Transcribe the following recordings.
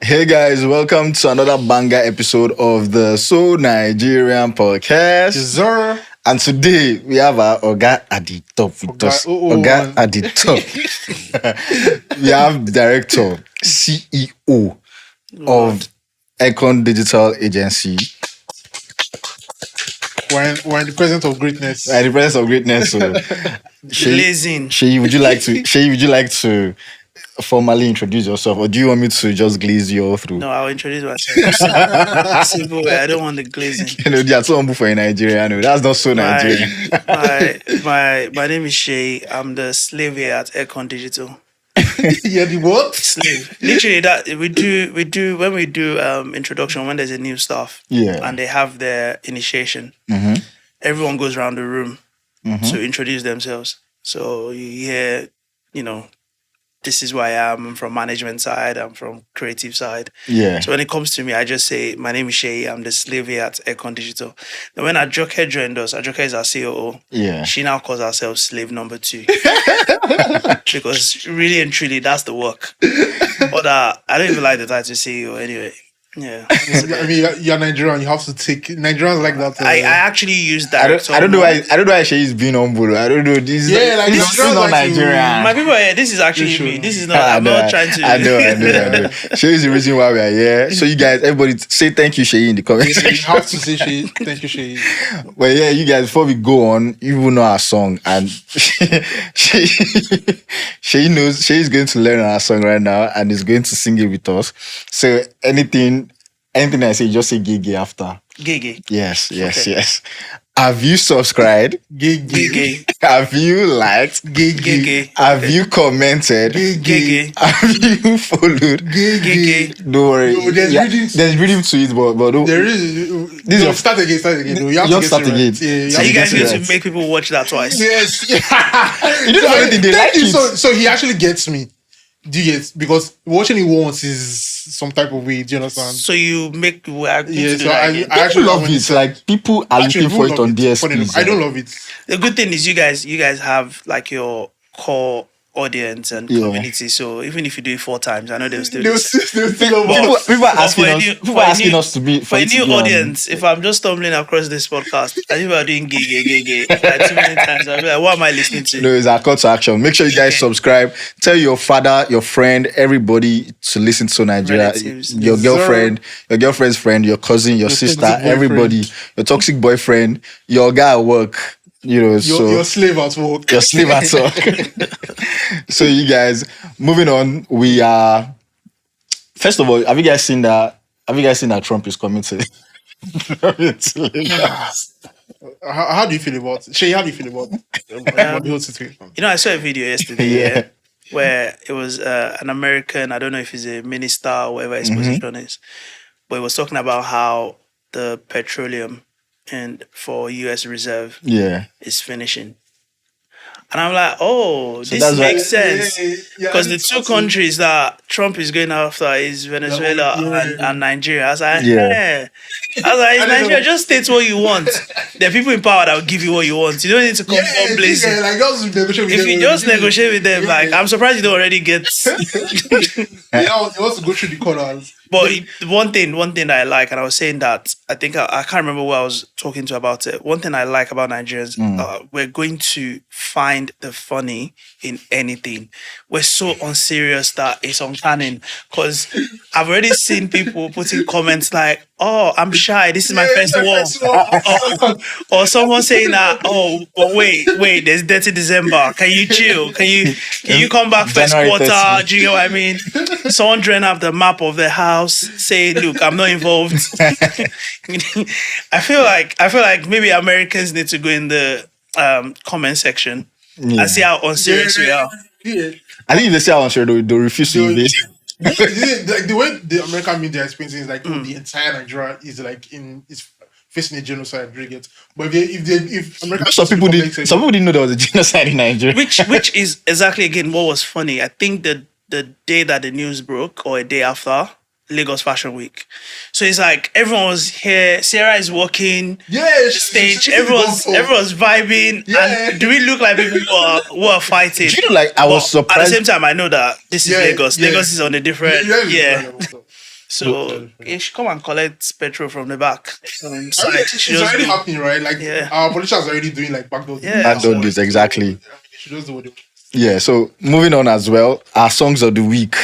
Hey guys, welcome to another banger episode of the So Nigerian podcast. Zara. And today we have our Oga at the top with us. Oga at the top. We have director, CEO of Eggcorn Digital Agency. We're in the presence of greatness. We're in the presence of greatness. So, Seyi, would you like to formally introduce yourself, or do you want me to just glaze you all through? No, I'll introduce myself. Simple way. I don't want the glazing. They are so humble for in Nigeria. No, that's not so Nigerian. My name is Seyi. I'm the slave here at Eggcorn Digital. You're the what? Slave. Literally, that we do when we do introduction, when there's a new staff, and they have their initiation. Mm-hmm. Everyone goes around the room to introduce themselves. So you hear, this is who I am. I'm from management side. I'm from creative side. Yeah. So when it comes to me, I just say, my name is Seyi. I'm the slave here at Eggcorn Digital. Then when Ajoke joined us, Ajoke is our COO. Yeah. She now calls herself slave number 2. Because really and truly, that's the work. But I don't even like the title CEO anyway. Yeah. I mean, you're Nigerian. You have to take Nigerians like that. I actually use that. I don't know why Seyi is being humble. I don't know. This is not Nigerian. My people, this is actually me. This is not. I'm not trying to. I know. Seyi is the reason why we are here. So you guys, everybody, say thank you, Seyi, in the comments. You have to say Seyi. Thank you, Seyi. But yeah, you guys, before we go on, you will know our song, and Seyi is going to learn our song right now, and is going to sing it with us. So anything I say, just say gigi after. Gigi. Yes. Have you subscribed? Gigi. Have you liked? Gigi. Have you commented? Gigi. Have you followed? Gigi. Don't worry. No, there's rhythm to it, but don't. There is. Start again. No, you have to start again. Right. Yeah, so you guys need to make people watch that twice. Yes. You don't know anything. They like it. So he actually gets me. Do you get? Because watching it once is some type of way. Do you understand? So you make people act. Yeah, so I actually love it. Like people are looking for it on DSP. I don't love it. The good thing is you guys have like your core audience and community. So even if you do it 4 times, I know they'll still people are asking us to be for a new audience. If I'm just stumbling across this podcast and people are doing gay like too many times, I'll be like, what am I listening to? No, it's our call to action. Make sure you guys subscribe. Tell your father, your friend, everybody to listen to Nigeria. Your girlfriend, your girlfriend's friend, your cousin, your sister, everybody, your toxic boyfriend, your guy at work. Your slave at work. Your slave at work. So you guys, moving on, we are. First of all, have you guys seen that Trump is coming to? How do you feel about it? Shay, how do you feel about the whole situation? I saw a video yesterday where it was an American, I don't know if he's a minister or whatever his position is, but he was talking about how the petroleum and for US reserve is finishing. And I'm like, this makes sense. Because the two countries that Trump is going after is Venezuela and Nigeria. I was like, Nigeria, just state what you want. There are people in power that will give you what you want. You don't need to come from places. If you just negotiate with them, like, I'm surprised you don't already get... He wants to go through the corners. But one thing that I like, and I was saying that, I think I can't remember who I was talking to about it. One thing I like about Nigerians, we're going to find the funny in anything. We're so unserious that it's uncanny. Because I've already seen people putting comments like, I'm shy, this is my first war. Or someone saying that, wait, there's Dirty December. Can you chill? Can you come back first quarter? Do you know what I mean? Someone drawing up the map of the house, say, look, I'm not involved. I feel like maybe Americans need to go in the comment section and see how unserious we are. Yeah. I think if they say how unserious, they'll refuse to engage. Like the way the American media is painting is like the entire Nigeria is like is facing a genocide. But if America, some people didn't know there was a genocide in Nigeria, which is exactly again what was funny. I think the day that the news broke or a day after, Lagos Fashion Week. So it's like everyone was here. Sarah is walking the stage. Everyone's vibing. Yeah. And do we look like people who are fighting? I was surprised. At the same time, I know that this is Lagos. Lagos is on a different. So you should come and collect petrol from the back. It's already happening, right? Like our politicians are already doing like backdoor deals. Backdoor deals, exactly. They should just do what they want. Yeah, so moving on as well, our songs of the week.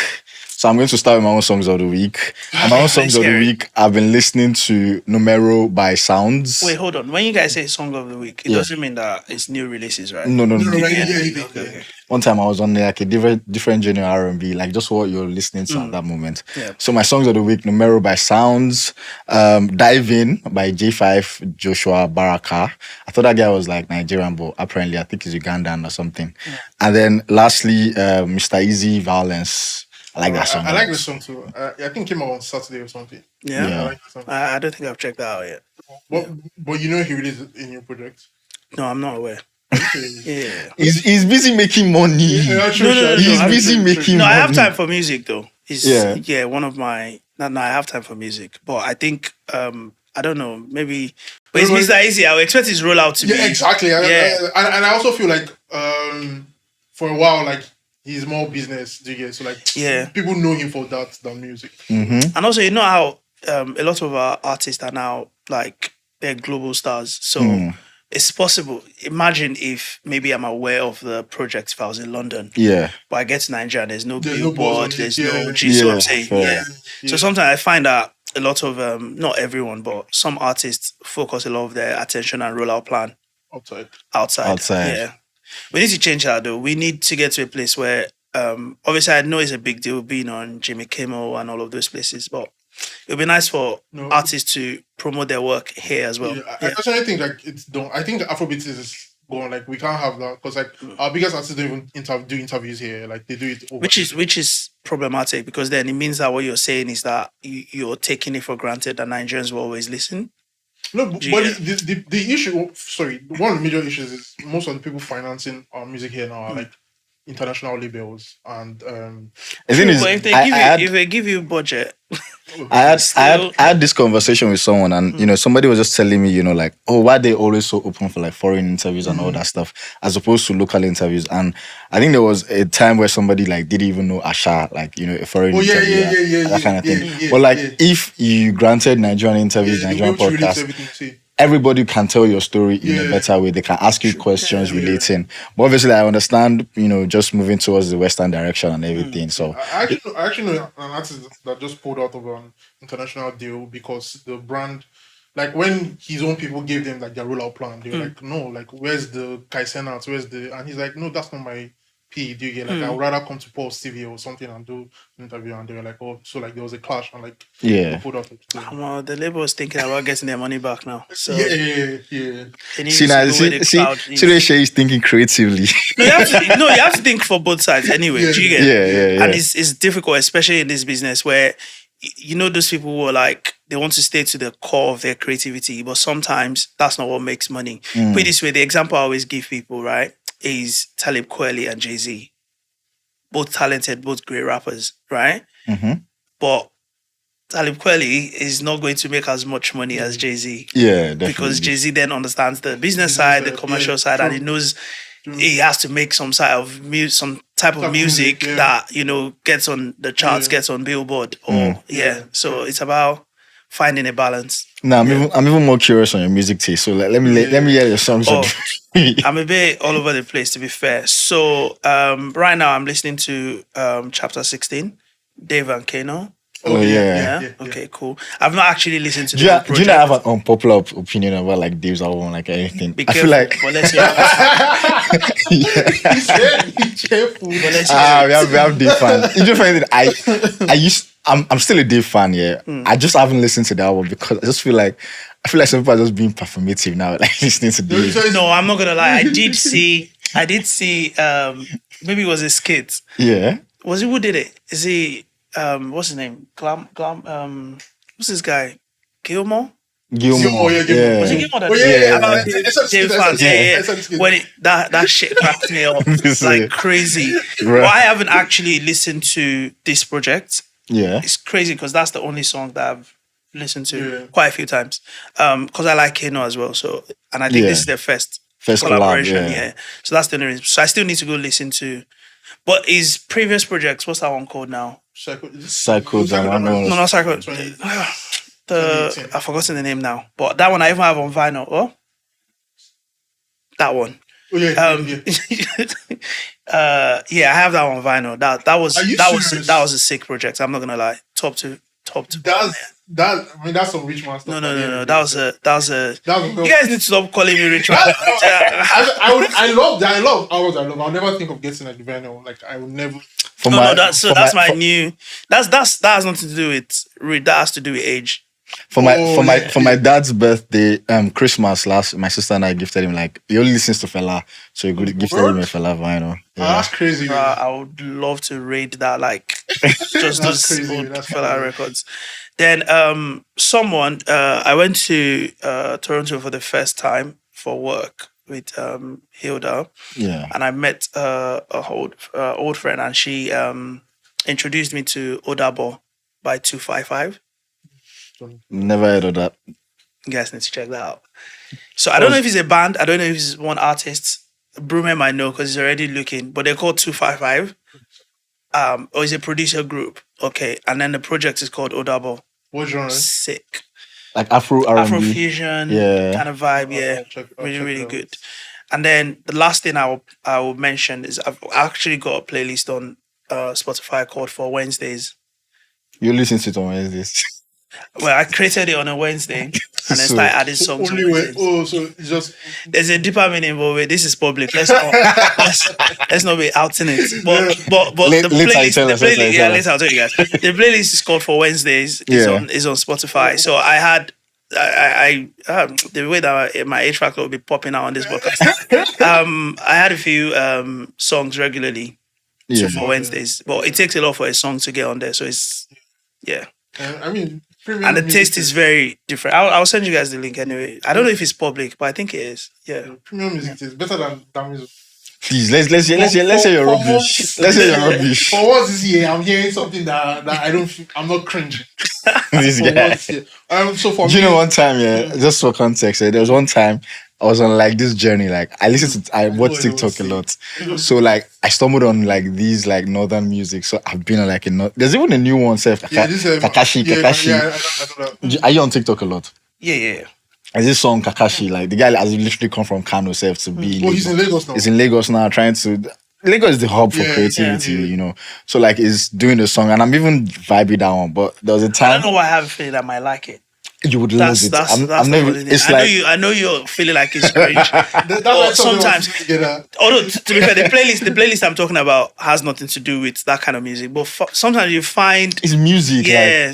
So I'm going to start with my own songs of the week. And my own songs of the week, I've been listening to Numero by Sounds. Wait, hold on. When you guys say song of the week, it doesn't mean that it's new releases, right? No. Okay. One time I was on like a different genre R&B, like just what you're listening to at that moment. Yeah. So my songs of the week, Numero by Sounds, Dive In by J5 Joshua Baraka. I thought that guy was like Nigerian, but apparently I think he's Ugandan or something. Yeah. And then lastly, Mr. Easy Violence. I like that song. I like this song too. I think it came out on Saturday or something. Yeah. I like that song. I don't think I've checked that out yet. But you know he released a new project? No, I'm not aware. Yeah. He's busy making money. Yeah, no. He's busy making money. No, I have time for music though. One of my... No, I have time for music. But I think... I don't know, maybe... But it's Mr. Easy. I would expect his rollout to be... Yeah, exactly. And I also feel like for a while, like, he's more business, do you get? So, like, people know him for that than music. Mm-hmm. And also, you know how a lot of our artists are now, like, they're global stars. So, it's possible. Imagine if maybe I'm aware of the project if I was in London. Yeah. But I get to Nigeria and there's no billboard, there's no G, so I'm saying. Fair. So, sometimes I find that a lot of, not everyone, but some artists focus a lot of their attention and rollout plan outside. Yeah. We need to change that though. We need to get to a place where, obviously I know it's a big deal being on Jimmy Kimmel and all of those places, but it would be nice for artists to promote their work here as well. I personally think like it's done. I think Afrobeat is gone. Like we can't have that because like our biggest artists don't even do interviews here. Like they do it over. Which is problematic because then it means that what you're saying is that you're taking it for granted that Nigerians will always listen. No, but the issue, one of the major issues is most of the people financing our music here now are like international labels and if they give you budget. I had this conversation with someone and you know somebody was just telling me, you know, like, oh, why they always so open for like foreign interviews and all that stuff as opposed to local interviews. And I think there was a time where somebody like didn't even know Asha, like, you know, a foreign interview, that kind of thing. But like if you granted Nigerian interviews, Nigerian podcasts, everybody can tell your story in a better way. They can ask you questions relating. But obviously, I understand, you know, just moving towards the Western direction and everything. So I actually know an artist that just pulled out of an international deal because the brand, like when his own people gave them like their rollout plan, they were like, no, like where's the Kaisenats? And he's like, no, that's not my P. Do you get like I would rather come to Paul's TV or something and do an interview, and they were like, oh, so like there was a clash and like pulled out. The label is thinking about getting their money back now. So see Seyi is thinking creatively. You have to think for both sides anyway. Do you get? Yeah. And it's difficult, especially in this business where you know those people who are like they want to stay to the core of their creativity, but sometimes that's not what makes money. Put it this way, the example I always give people, right, is Talib Kweli and Jay-Z. Both talented, both great rappers, right? But Talib Kweli is not going to make as much money as Jay-Z. Yeah, definitely. Because Jay-Z then understands the business side, the commercial side, and he knows he has to make some type of music that, you know, gets on the charts, gets on Billboard. So it's about finding a balance. Now I'm even more curious on your music taste. So let me hear your songs. I'm a bit all over the place, to be fair. So right now I'm listening to Chapter 16, Dave and Kano. Okay, cool. I've not actually listened to the whole project. Do you not have an unpopular opinion about like Dave's album, like anything? I feel like... Well, let's hear we have Dave fans. You just find that I'm still a Dave fan, I just haven't listened to the album because I feel like some people are just being performative now, like listening to Dave. No, I'm not gonna lie. I did see maybe it was a skit. Yeah. Was it who did it? Is he what's his name? What's this guy? Gilmore? Gilmore. Was it Gilmore that about Dave fans? When that shit cracked me up like crazy. Right. But I haven't actually listened to this project. Yeah. It's crazy because that's the only song that I've listened to quite a few times. Because I like Kano as well. So and I think this is their first collaboration. So that's the only reason. So I still need to go listen to. But his previous projects, what's that one called now? Psycho No, not Psycho. 2018. I've forgotten the name now, but that one I even have on vinyl. Oh, that one. Oh yeah. Yeah, I have that one on vinyl. Are you That serious? was a sick project. I'm not gonna lie. Top to. That's some rich man stuff. No. That was a. That was You guys need to stop calling me rich man. I love. I'll never think of getting a vinyl. Like I would never. That's my new. That has nothing to do with read. That has to do with age. For my dad's birthday, Christmas last, my sister and I gifted him like he only listens to Fela, so we gifted him a Fela vinyl. Yeah. That's crazy. I would love to raid that, like just those crazy. old That's Fela crazy. records. Then I went to Toronto for the first time for work with Hilda. Yeah. And I met a old friend, and she introduced me to Odabo by 255. Never heard of that. You guys need to check that out. So I don't know if it's a band. I don't know if it's one artist. Brume might know because he's already looking. But they're called 255. Or it's a producer group. Okay. And then the project is called Odabo. What genre? Sick. Like Afro R&B. Afrofusion kind of vibe. Yeah. Really good. And then the last thing I will mention is I've actually got a playlist on Spotify called For Wednesdays. You listen to it on Wednesdays. Well, I created it on a Wednesday and then started adding songs. Only way. Oh, so it's just there's a deeper meaning, but this is public. Let's not be outing it. But the playlist, yeah, later I'll tell you guys. The playlist is called For Wednesdays. Is on Spotify. So I had the way that my HVAC will be popping out on this podcast. I had a few songs regularly for Wednesdays, but it takes a lot for a song to get on there. So it's I mean. And the taste is very different. I'll send you guys the link anyway. I don't know if it's public, but I think it is. Yeah. Premium music is better than music. Please, let's hear your rubbish. Let's hear your rubbish. For once this year, I'm hearing something that I don't feel, I'm not cringing. This guy. So for me, you know, one time, just for context, there was one time I was on like this journey. Like I watch TikTok a lot. So like I stumbled on like these like northern music. So I've been on like there's even a new one, Kakashi. I know that. Are you on TikTok a lot? Yeah. There's this song Kakashi, like the guy has literally come from Kano self to be. He's in Lagos now. He's in Lagos now, trying to. Lagos is the hub for creativity, you know. So like, he's doing the song, and I'm even vibing that one. But there was a time. I don't know why I have a feeling that I might like it. You would love it. I'm never. It's I know you're feeling like it's cringe. But sometimes, although to be fair, the playlist I'm talking about has nothing to do with that kind of music. But sometimes you find it's music. Yeah.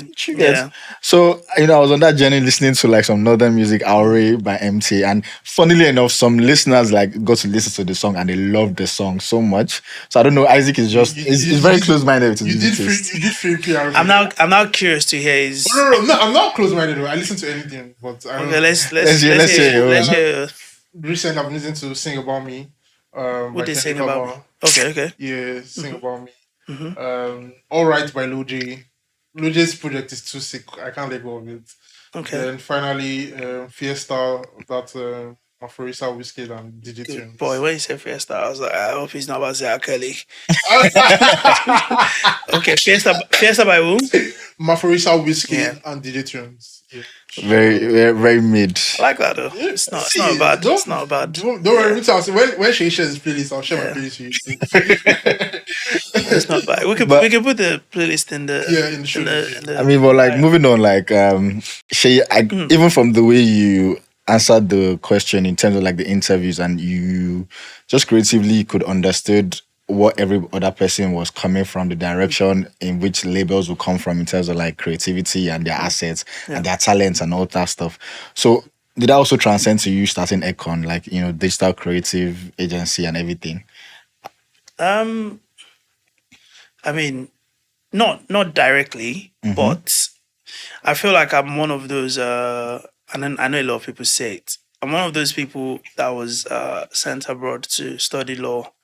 So I was on that journey listening to like some northern music, Aure by MT, and funnily enough, some listeners like got to listen to the song and they loved the song so much. So I don't know. Isaac is just he's very close minded to music. You did free PR. I'm now curious to hear his. No, I'm not close minded. I listen to anything, but I don't. Okay, let's hear. Recently, I've listened to "Sing About Me." What they sing about me? Okay. Yeah, "Sing About Me." All Right by Lil J. Lil J's project is too sick. I can't let go of it. Okay. Then finally, Fiesta, that Maforisa, Whiskey and DJ Tunes. Boy, when you say Fiesta, I was like, I hope he's not about to say R. Kelly. Okay, Fiesta by who? Maforisa, Whiskey and DJ Tunes. Yeah. Very, very, very mid. I like that though. It's not bad. It's not bad. Don't worry. When she shares his playlist, I'll share my playlist with you. It's not bad. We can put the playlist in the in the show. I mean, but like moving on, like Seyi, even from the way you answered the question in terms of like the interviews, and you just creatively could understood what every other person was coming from, the direction in which labels would come from in terms of like creativity and their assets and their talents and all that stuff. So did that also transcend to you starting Eggcorn, like, digital creative agency and everything? I mean, not directly, but I feel like I'm one of those, and I know a lot of people say it, I'm one of those people that was sent abroad to study law.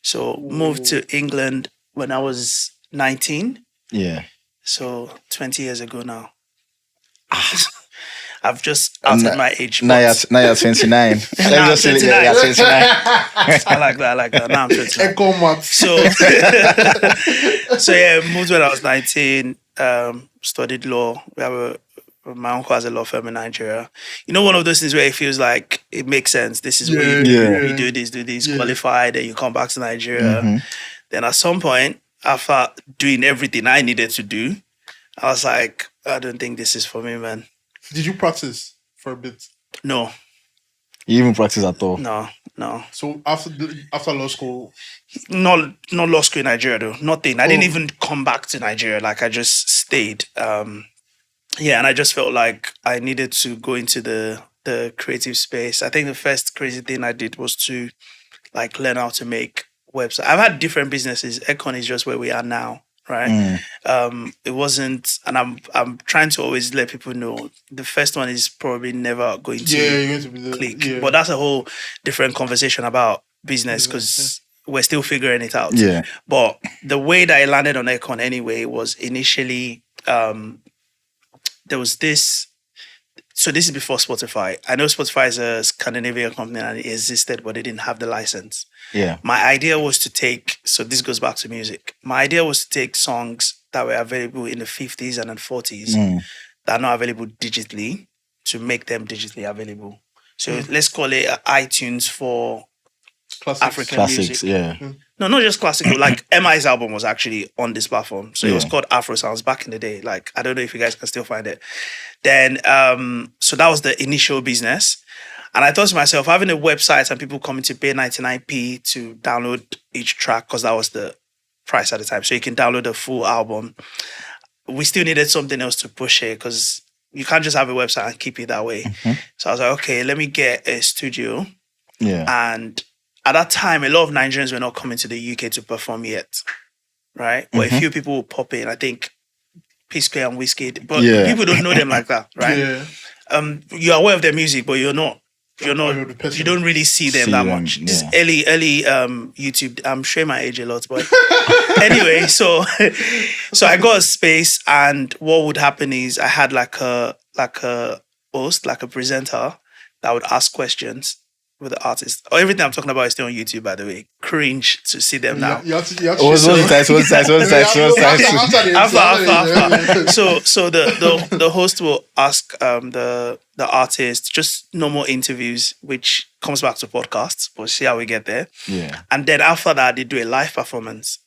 So moved to England when I was 19. Yeah. So 20 years ago now. I've just outed my age. Now you're 29. Let's Now just say 29. yeah, you're 29. I like that. Now I'm 29. Eggcorn maths. So yeah, moved when I was 19. Studied law. My uncle has a law firm in Nigeria. You know, one of those things where it feels like it makes sense. This is what you do. You do this, qualify, then you come back to Nigeria. Then at some point, after doing everything I needed to do, I was like, I don't think this is for me, man. Did you practice for a bit? No. You even practice at all? No. So after law school, not law school in Nigeria though. Nothing. I didn't even come back to Nigeria. Like I just stayed. And I just felt like I needed to go into the creative space. I think the first crazy thing I did was to like learn how to make websites. I've had different businesses. Eggcorn is just where we are now, right? It wasn't, and I'm trying to always let people know the first one is probably never going to click. But that's a whole different conversation about business because we're still figuring it out. Yeah. But the way that I landed on Eggcorn anyway was initially there was this. So this is before Spotify. I know Spotify is a Scandinavian company and it existed, but they didn't have the license. Yeah. My idea was to take, so this goes back to music. My idea was to take songs that were available in the 50s and the 40s that are not available digitally to make them digitally available. So let's call it iTunes for African classics, music. Yeah. No, not just classical. Like MI's album was actually on this platform. So it was called Afro Sounds back in the day. Like, I don't know if you guys can still find it. Then, so that was the initial business. And I thought to myself, having a website and people coming to pay 99p to download each track, because that was the price at the time. So you can download a full album. We still needed something else to push it because you can't just have a website and keep it that way. So I was like, okay, let me get a studio. Yeah. And at that time, a lot of Nigerians were not coming to the UK to perform yet, right? But a few people will pop in. I think P-Square and Wizkid, but people don't know them like that, right? Yeah. You're aware of their music, but you don't really see them that much. This early YouTube. I'm showing my age a lot, but anyway, so I got a space, and what would happen is I had like a host, like a presenter that would ask questions with the artist. Everything I'm talking about is still on YouTube, by the way. Cringe to see them now. What's the After. So the host will ask the artist just normal interviews, which comes back to podcasts. We'll see how we get there. Yeah. And then after that, they do a live performance.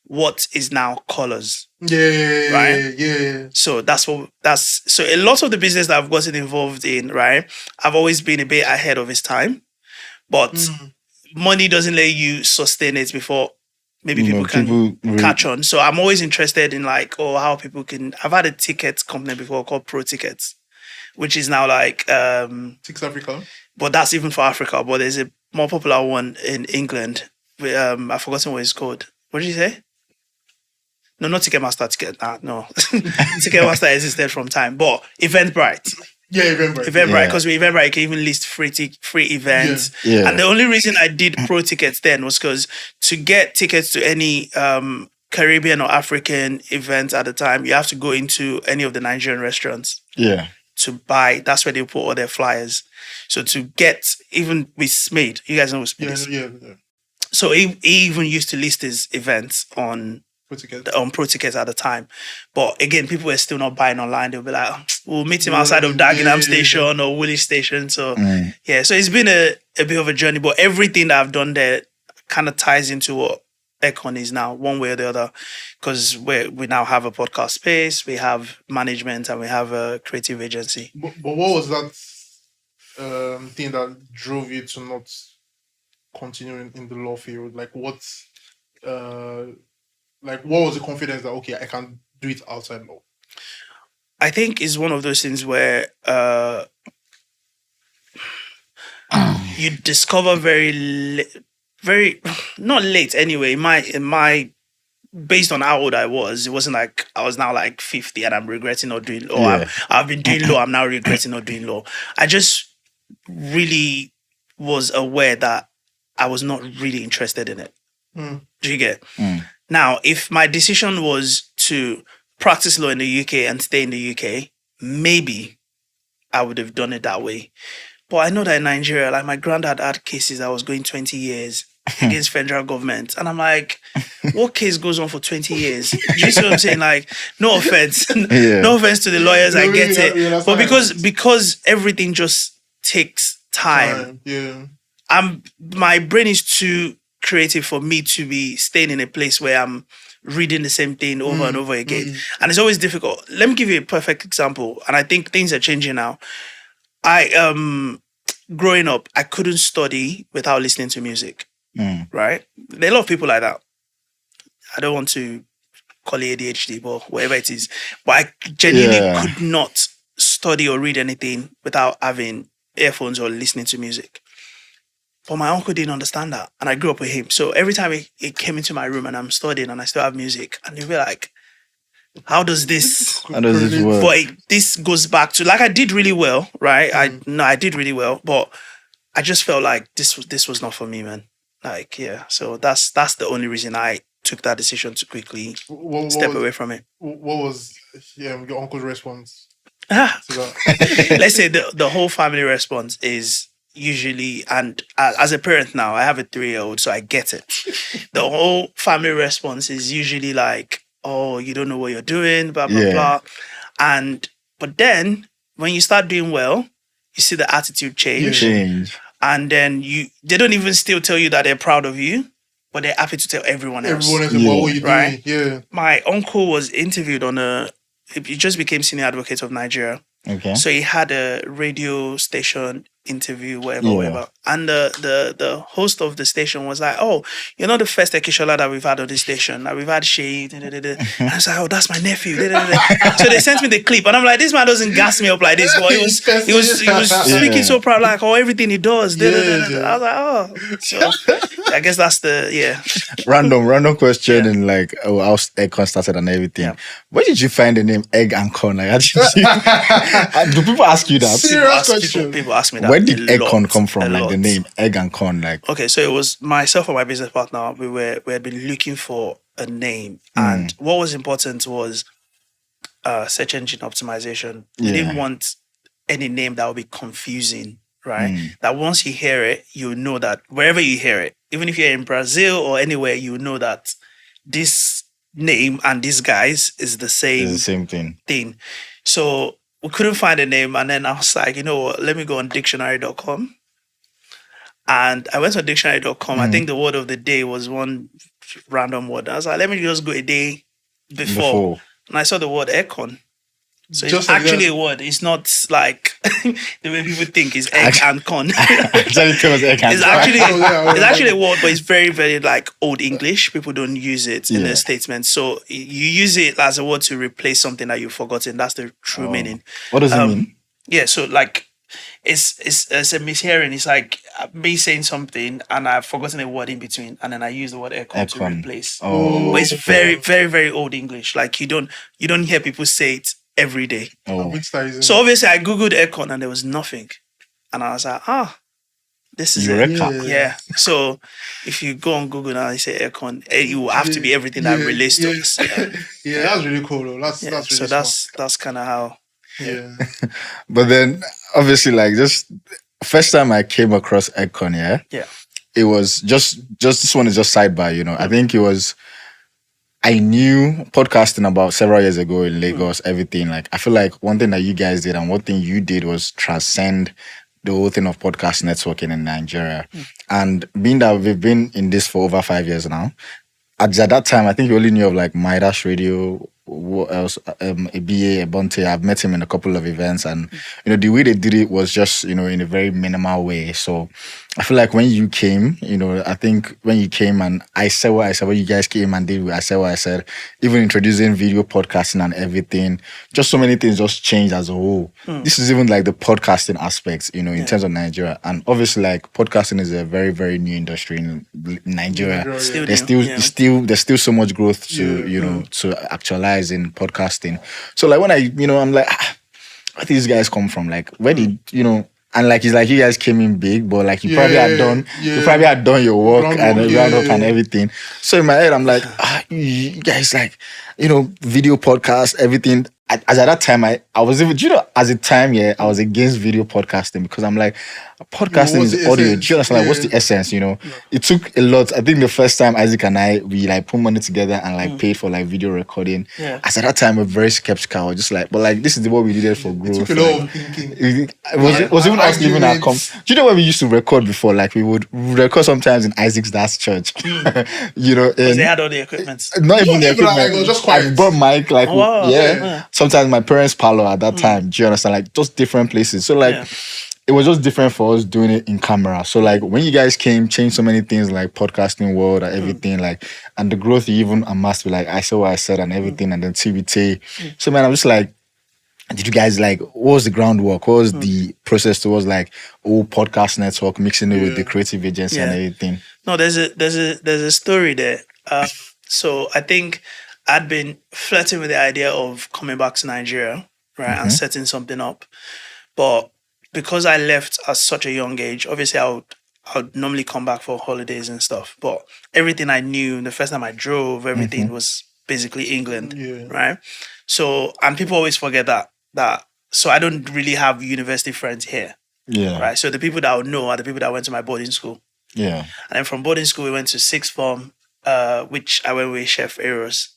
What is now Colors? Yeah. So so a lot of the business that I've gotten involved in, right? I've always been a bit ahead of its time. But money doesn't let you sustain it before maybe people can catch on. So I'm always interested in like, how people can. I've had a ticket company before called Pro Tickets, which is now like Six Africa. But that's even for Africa. But there's a more popular one in England. I've forgotten what it's called. What did you say? No, not Ticketmaster. No, Ticketmaster existed from time. But Eventbrite. Yeah, Eventbrite. Eventbrite, because with Eventbrite, you can even list free events. Yeah. And the only reason I did pro tickets then was because to get tickets to any Caribbean or African event at the time, you have to go into any of the Nigerian restaurants. Yeah. To buy, that's where they put all their flyers. So to get, even with Smade, you guys know what Smade is? Yeah. So he even used to list his events on Pro Tickets at the time. But again, people were still not buying online. They'll be like, we'll meet him outside of Dagenham Station or Woolwich Station. So so it's been a bit of a journey, but everything that I've done there kind of ties into what Eggcorn is now, one way or the other, because we now have a podcast space, we have management, and we have a creative agency. But what was that thing that drove you to not continue in the law field? Like what was the confidence that, okay, I can do it outside law? I think it's one of those things where you discover very not late anyway. In my based on how old I was, it wasn't like I was now like 50 and I'm regretting not doing law. Yeah. I've been doing law. I'm now regretting not doing law. I just really was aware that I was not really interested in it. Do you get? Now, if my decision was to practice law in the UK and stay in the UK, maybe I would have done it that way. But I know that in Nigeria, like my granddad had cases that was going 20 years against federal government. And I'm like, what case goes on for 20 years? Do you see what I'm saying? Like, no offense. No offense to the lawyers, I get it. But because everything just takes time. My brain is too creative for me to be staying in a place where I'm reading the same thing over and over again. And it's always difficult. Let me give you a perfect example. And I think things are changing now. Growing up, I couldn't study without listening to music. Right? There are a lot of people like that. I don't want to call it ADHD, but whatever it is. But I genuinely could not study or read anything without having earphones or listening to music. But my uncle didn't understand that. And I grew up with him. So every time he came into my room and I'm studying and I still have music, and he'll be like, how does this work? But this goes back to, like, I did really well, right? I did really well, but I just felt like this was not for me, man. Like, yeah. So that's the only reason I took that decision to quickly step away from it. What was your uncle's response to that? Let's say the whole family response is usually, and as a parent now, I have a 3-year-old, so I get it. The whole family response is usually like, oh, you don't know what you're doing, blah, blah, blah. But then when you start doing well, you see the attitude change. And then they don't even still tell you that they're proud of you, but they're happy to tell everyone else. Everyone else about what you're doing. Right? Yeah. My uncle was interviewed he just became senior advocate of Nigeria. Okay. So he had a radio station interview, whatever. And the host of the station was like, oh, you're not the first Ekisola that we've had on this station. Like, we've had Seyi. And I was like, oh, that's my nephew. So they sent me the clip. And I'm like, this man doesn't gas me up like this. But he was speaking so proud, like, oh, everything he does. I was like, oh. So I guess that's random question and like, how Eggcorn started and everything. Yeah. Where did you find the name Egg and Corn? Like, do people ask you that? Serious question. People ask me that. Where did Eggcorn come from? Like the name Egg and Corn, like. Okay, so it was myself and my business partner. We had been looking for a name, and what was important was search engine optimization. We didn't want any name that would be confusing, right? That once you hear it, you know that wherever you hear it, even if you're in Brazil or anywhere, you know that this name and these guys is the same thing. So we couldn't find a name, and then I was like, you know what, let me go on dictionary.com. And I went on dictionary.com. I think the word of the day was one random word. I was like, let me just go a day before. And I saw the word Eggcorn. So it's actually a word. It's not like the way people think is egg and corn. It's actually a word, but it's very, very like old English. People don't use it in their statements. So you use it as a word to replace something that you've forgotten. That's the true meaning. What does it mean? Yeah, so like it's a mishearing. It's like me saying something and I've forgotten a word in between, and then I use the word Eggcorn to replace. But it's very, very, very old English. Like you don't hear people say it every day. So obviously I googled Eggcorn and there was nothing, and I was like, this is it. Yeah. So if you go on Google now and say Eggcorn, it will have to be everything that relates to us. Yeah, that's really cool though. That's really so that's kind of how. Yeah. But then obviously, like, just first time I came across Eggcorn, it was just this one is just sidebar, you know. I think it was, I knew podcasting about several years ago in Lagos, everything. Like, I feel like one thing that you guys did and one thing you did was transcend the whole thing of podcast networking in Nigeria. And being that we've been in this for over 5 years now, at that time, I think you only knew of like Midas Radio, what else, ABA, Bonte. I've met him in a couple of events, and you know, the way they did it was just, you know, in a very minimal way. So I feel like when you came, you know, I think when you came and I said what I said, when you guys came and did, I said what I said, even introducing video podcasting and everything, just so many things just changed as a whole. This is even like the podcasting aspects, you know, in terms of Nigeria. And obviously, like, podcasting is a very, very new industry in Nigeria. There's still so much growth to, you know, to actualize in podcasting. So like when I'm like, where did these guys come from? Like, where did, you know, and like, it's like you guys came in big, but like you probably had done your work and everything. So in my head, I'm like, you guys, like, you know, video podcast, everything. as at that time, I was even, as a time, I was against video podcasting because I'm like, podcasting what's is the audio. Do essence? you understand? Like, what's Yeah. the essence? It took a lot. I think the first time Isaac and I we like put money together and like paid for like video recording. Yeah. As at that time, we're very skeptical. We're just like, but like this is what we needed for It growth. took a lot of thinking. It was even us leaving our do you know when we used to record before? Like we would record sometimes in Isaac's dad's church. Because they had all the equipment. Not even the even like, equipment. it was just I quiet. brought mic, like Oh, wow. Yeah. Sometimes my parents' parlor at that time. Do you understand? Like just different places. So like it was just different for us doing it in camera. So like when you guys came, changed so many things like podcasting world and everything, like and the growth you even amassed with like I saw what I said and everything and then TBT. So man, I'm just like, did you guys like what was the groundwork? What was the process towards like podcast network mixing it with the creative agency and everything? No, there's a story there. So I think I'd been flirting with the idea of coming back to Nigeria, right, and setting something up. But because I left at such a young age, obviously I would normally come back for holidays and stuff. But everything I knew, the first time I drove, everything was basically England, right? So, and people always forget that. So I don't really have university friends here. Yeah. Right. So the people that I would know are the people that went to my boarding school. Yeah. And then from boarding school, we went to sixth form, which I went with Chef Eros.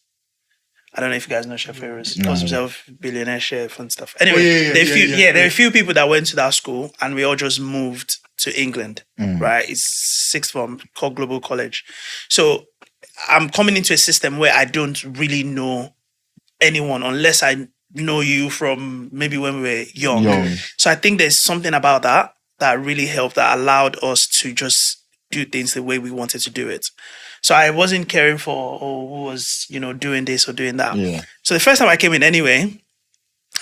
I don't know if you guys know Chef Eros. He calls himself billionaire chef and stuff. Anyway, there are a few people that went to that school and we all just moved to England, right? It's sixth form called Global College. So I'm coming into a system where I don't really know anyone unless I know you from maybe when we were young. So I think there's something about that really helped, that allowed us to just do things the way we wanted to do it. So I wasn't caring for who was, doing this or doing that. Yeah. So the first time I came in anyway,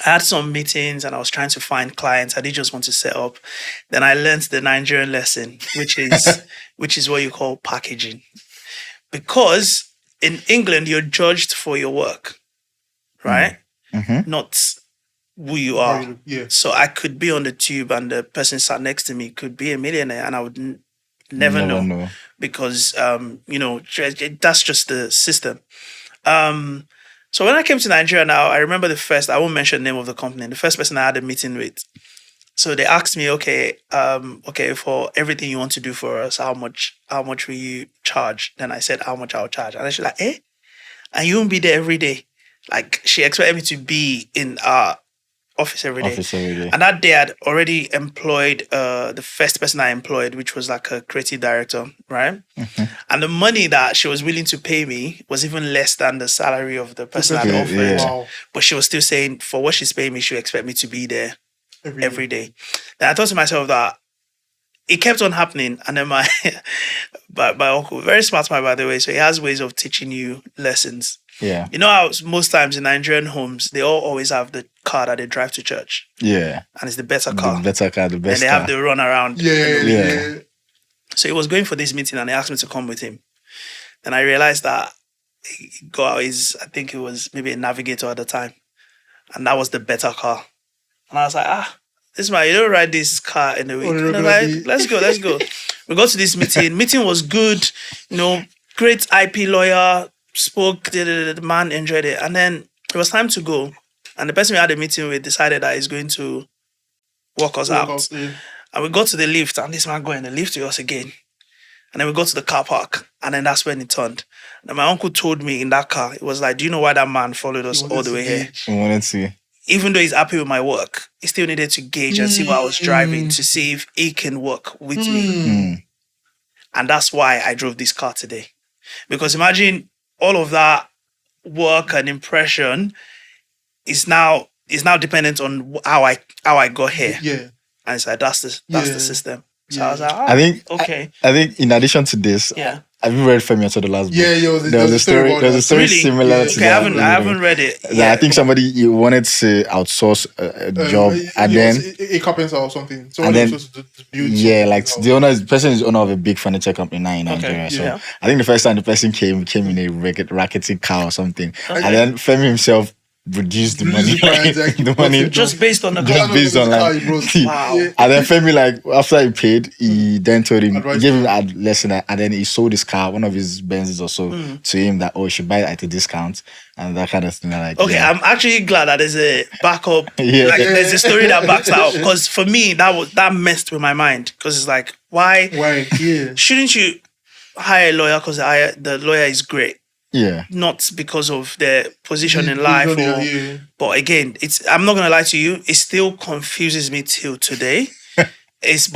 I had some meetings and I was trying to find clients. I didn't just want to set up. Then I learned the Nigerian lesson, which is what you call packaging. Because in England, you're judged for your work, right? Not who you are. So I could be on the tube and the person sat next to me could be a millionaire and I would never know. Because, that's just the system. So when I came to Nigeria now, I remember I won't mention the name of the company, the first person I had a meeting with. So they asked me, okay, for everything you want to do for us, how much will you charge? Then I said, how much I'll charge. And she's like, and you won't be there every day. Like, she expected me to be in our office every day. And that day I'd already employed the first person I employed, which was like a creative director, right? And the money that she was willing to pay me was even less than the salary of the person I'd offered. Wow. But she was still saying, for what she's paying me, she would expect me to be there every day. Then I thought to myself that it kept on happening. And then my uncle, very smart man, by the way, so he has ways of teaching you lessons. Yeah. You know how most times in Nigerian homes, they all always have the car that they drive to church. Yeah. And it's the better car. The best and they have the run around. Yeah. So he was going for this meeting and he asked me to come with him. And I realized that I think it was maybe a Navigator at the time. And that was the better car. And I was like, this man, you don't ride this car in the week. And I'm like, let's go. We got to this meeting. Meeting was good. Great IP lawyer, spoke, the man enjoyed it. And then it was time to go. And the person we had a meeting with decided that he's going to walk us out. And we got to the lift and this man got in the lift with us again. And then we got to the car park. And then that's when it turned. And my uncle told me in that car, it was like, do you know why that man followed us all the way here? I wanted to. Even though he's happy with my work, he still needed to gauge and see what I was driving to see if he can work with me. And that's why I drove this car today. Because imagine all of that work and impression is now dependent on how I got here. Yeah. And it's like that's the system. So I was like, I think okay. I think in addition to this, have you read Femi Otodo's last book? There was a story. There's a story similar to that. I haven't read it. I think somebody wanted to outsource a job, and then a carpenter or something. And then to build like the person is owner of a big furniture company now in Nigeria. So I think the first time the person came in a racketing car or something, and then Femi himself reduce the Reduce money. the price, like, the brought money. it Just down. based on the Just car. based on like, Wow. Yeah. and then Femi, like after he paid, he then told him, he Advised gave him him. a lesson, and then he sold his car, one of his Benzes or so, to him that you should buy it at a discount and that kind of thing. Like, Okay, yeah. I'm actually glad that there's a backup. Yeah. Like there's a story that backs that up. Because for me, that messed with my mind. Because it's like, why Yeah. shouldn't you hire a lawyer? Because the lawyer is great. Yeah. Not because of their position in The life, position, or yeah. but again, I'm not gonna lie to you. It still confuses me till today. It's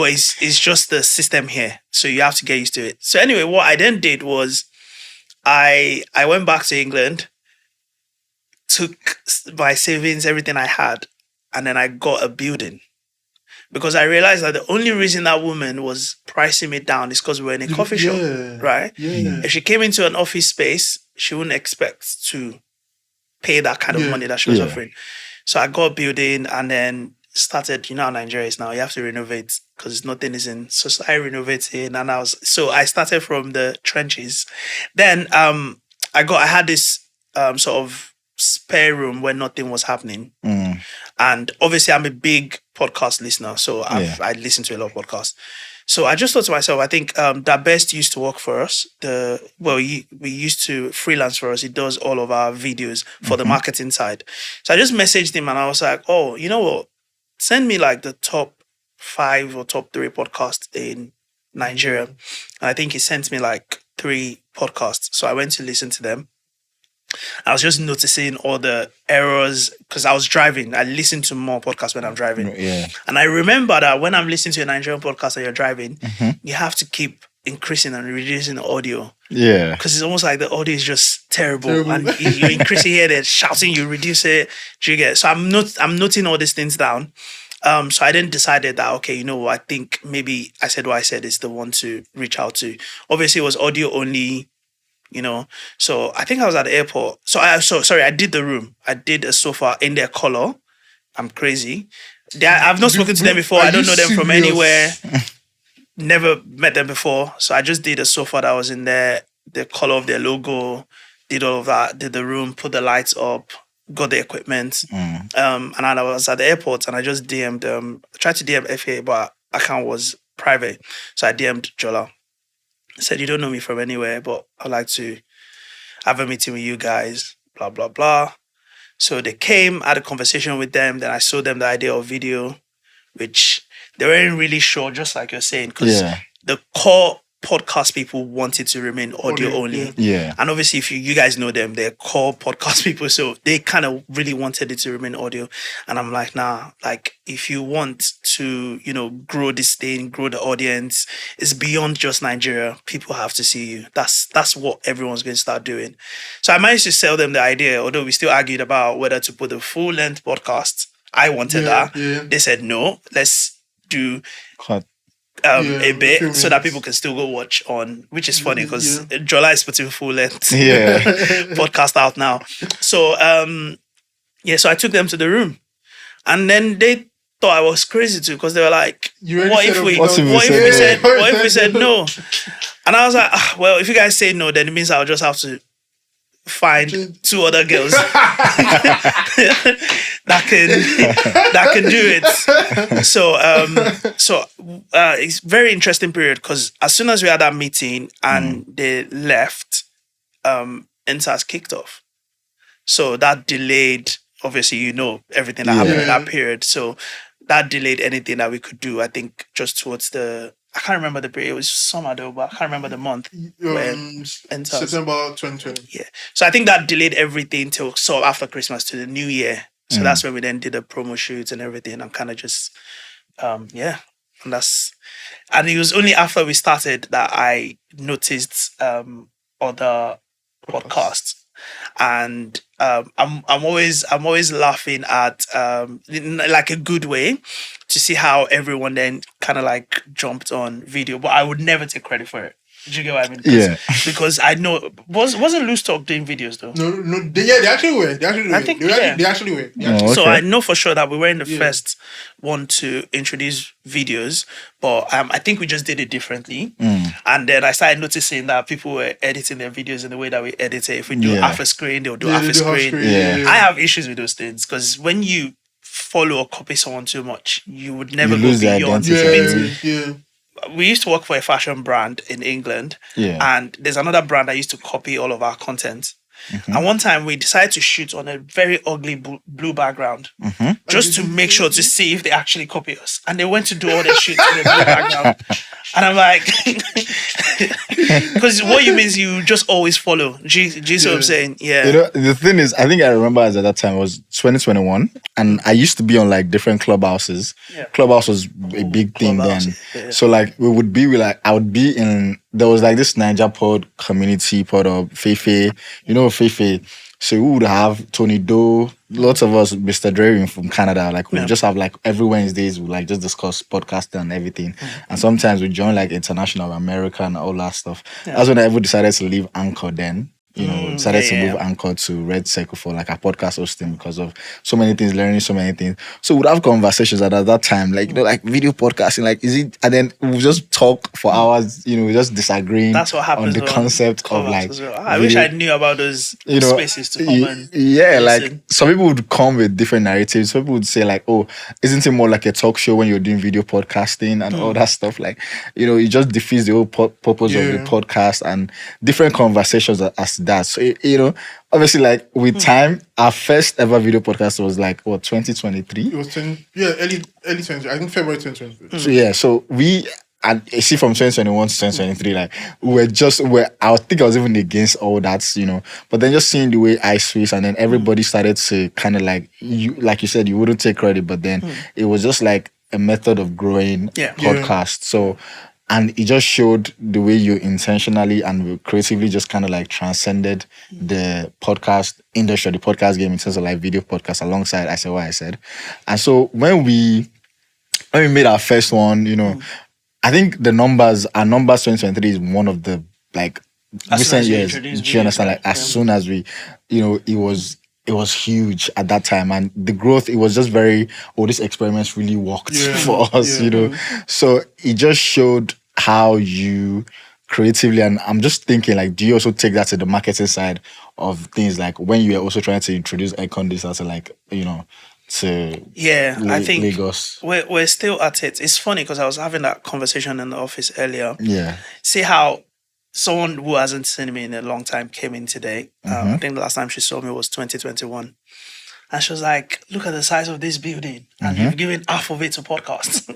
just the system here, so you have to get used to it. So anyway, what I then did was I went back to England, took my savings, everything I had, and then I got a building. Because I realized that the only reason that woman was pricing me down is because we were in a coffee shop, right? Yeah. If she came into an office space, she wouldn't expect to pay that kind of Yeah. money that she was Yeah. offering. So I got a building and then started, you know how Nigeria is now, you have to renovate because nothing is in. So I renovated and I started from the trenches. Then I had this sort of spare room where nothing was happening. And obviously I'm a big podcast listener, so I listen to a lot of podcasts. So I just thought to myself, I think that Best used to work for us. We used to freelance for us. He does all of our videos for the marketing side. So I just messaged him and I was like, oh, you know what? Send me like the top 5 or top 3 podcasts in Nigeria. And I think he sent me like 3 podcasts. So I went to listen to them. I was just noticing all the errors because I was driving. I listen to more podcasts when I'm driving. Yeah. And I remember that when I'm listening to a Nigerian podcast and you're driving, you have to keep increasing and reducing the audio. Yeah. Because it's almost like the audio is just terrible. And you increase it here, they're shouting, you reduce it. Do you get it? So I'm noting all these things down. So I then decided that, okay, you know what, I think maybe I said what I said is the one to reach out to. Obviously, it was audio only. You know, so I think I was at the airport. I did the room. I did a sofa in their color. I'm crazy. I've not spoken to them before. I don't know them from anywhere. Never met them before. So I just did a sofa that was in the color of their logo. Did all of that. Did the room. Put the lights up. Got the equipment. And I was at the airport and I just DM'd them. I tried to DM FA, but account was private. So I DM'd Jola. Said, you don't know me from anywhere, but I'd like to have a meeting with you guys, blah, blah, blah. So they came, I had a conversation with them. Then I showed them the idea of video, which they weren't really sure, just like you're saying, because the core podcast people wanted to remain audio only. Yeah. And obviously, if you guys know them, they're core podcast people. So they kind of really wanted it to remain audio. And I'm like, nah, like if you want to, you know, grow this thing, grow the audience, it's beyond just Nigeria. People have to see you. That's what everyone's going to start doing. So I managed to sell them the idea, although we still argued about whether to put a full length podcast. I wanted that. Yeah. They said, no, let's do Cut. a bit few so that minutes. people can still go watch on, which is funny because Jola is putting full length Yeah. podcast out now. So so I took them to the room and then they thought I was crazy too because they were like, what if we said no? And I was like, well, if you guys say no, then it means I'll just have to find 2 other girls that can do it. So it's very interesting period because as soon as we had that meeting and they left, NSAS kicked off. So that delayed, obviously, you know, everything that happened in that period. So that delayed anything that we could do, I think, just towards I can't remember the period. It was summer though, but I can't remember the month. September 2020. Yeah. So I think that delayed everything till sort of after Christmas to the new year. So that's when we then did the promo shoots and everything. And kind of just, And it was only after we started that I noticed other podcasts. And I'm always laughing at in like a good way to see how everyone then kind of like jumped on video, but I would never take credit for it. Do you get what I mean? Yeah. Because I know wasn't Loose Talk doing videos though? No, they actually were. I think, They actually were. So okay. I know for sure that we weren't the first one to introduce videos, but I think we just did it differently. And then I started noticing that people were editing their videos in the way that we edit it. If we do half a screen, they'll do half a screen. I have issues with those things because when you follow or copy someone too much, you would never go beyond. We used to work for a fashion brand in England, and there's another brand that used to copy all of our content. And one time we decided to shoot on a very ugly blue background just to make sure to see if they actually copy us. And they went to do all their shit on a blue background. And I'm like, because what you mean is you just always follow. Do you see what I'm saying? Yeah. You know, the thing is, I think I remember at that time it was 2021, and I used to be on like different clubhouses. Clubhouse was a big thing then. So like we would be I would be in. There was like this Niger pod community pod of Fefe, you know Fefe. So we would have Tony Doe, lots of us, Mr. Dre from Canada. Like we would just have like every Wednesdays we like just discuss podcasting and everything. And sometimes we join like international, American, and all that stuff. That's when I ever decided to leave Anchor then. You know, decided to move Anchor to Red Circle for like a podcast hosting because of so many things, learning so many things. So we'd have conversations at that time, like, you know, like video podcasting, like, is it, and then we'll just talk for hours, you know, just disagreeing. That's what happens on the concept of like, I wish I knew about those spaces to come and listen. Like some people would come with different narratives. Some people would say like, oh, isn't it more like a talk show when you're doing video podcasting and all that stuff? Like, you know, it just defeats the whole purpose of the podcast and different conversations as that. So, you know, obviously, like with time, our first ever video podcast was like, what, 2023? It was early 20, I think February 2023. So, so we, and you see from 2021 to 2023, like I think I was even against all that, you know, but then just seeing the way I switched and then everybody started to kind of like you said, you wouldn't take credit, but then it was just like a method of growing podcast. So, and it just showed the way you intentionally and creatively just kind of like transcended the podcast industry, the podcast game in terms of like video podcasts alongside I Said What I Said. And so when we made our first one, you know, I think our numbers 2023 is one of the like recent years. Do you understand? Like as soon as we, you know, it was huge at that time, and the growth, it was just very, this experiments really worked for us, you know. So it just showed how you creatively, and I'm just thinking like, do you also take that to the marketing side of things, like when you are also trying to introduce Eggcorn this as like, you know, to I think Lagos? We're still at it. It's funny because I was having that conversation in the office earlier. See how someone who hasn't seen me in a long time came in today. I think the last time she saw me was 2021. And she was like, look at the size of this building. And you've given half of it to podcasts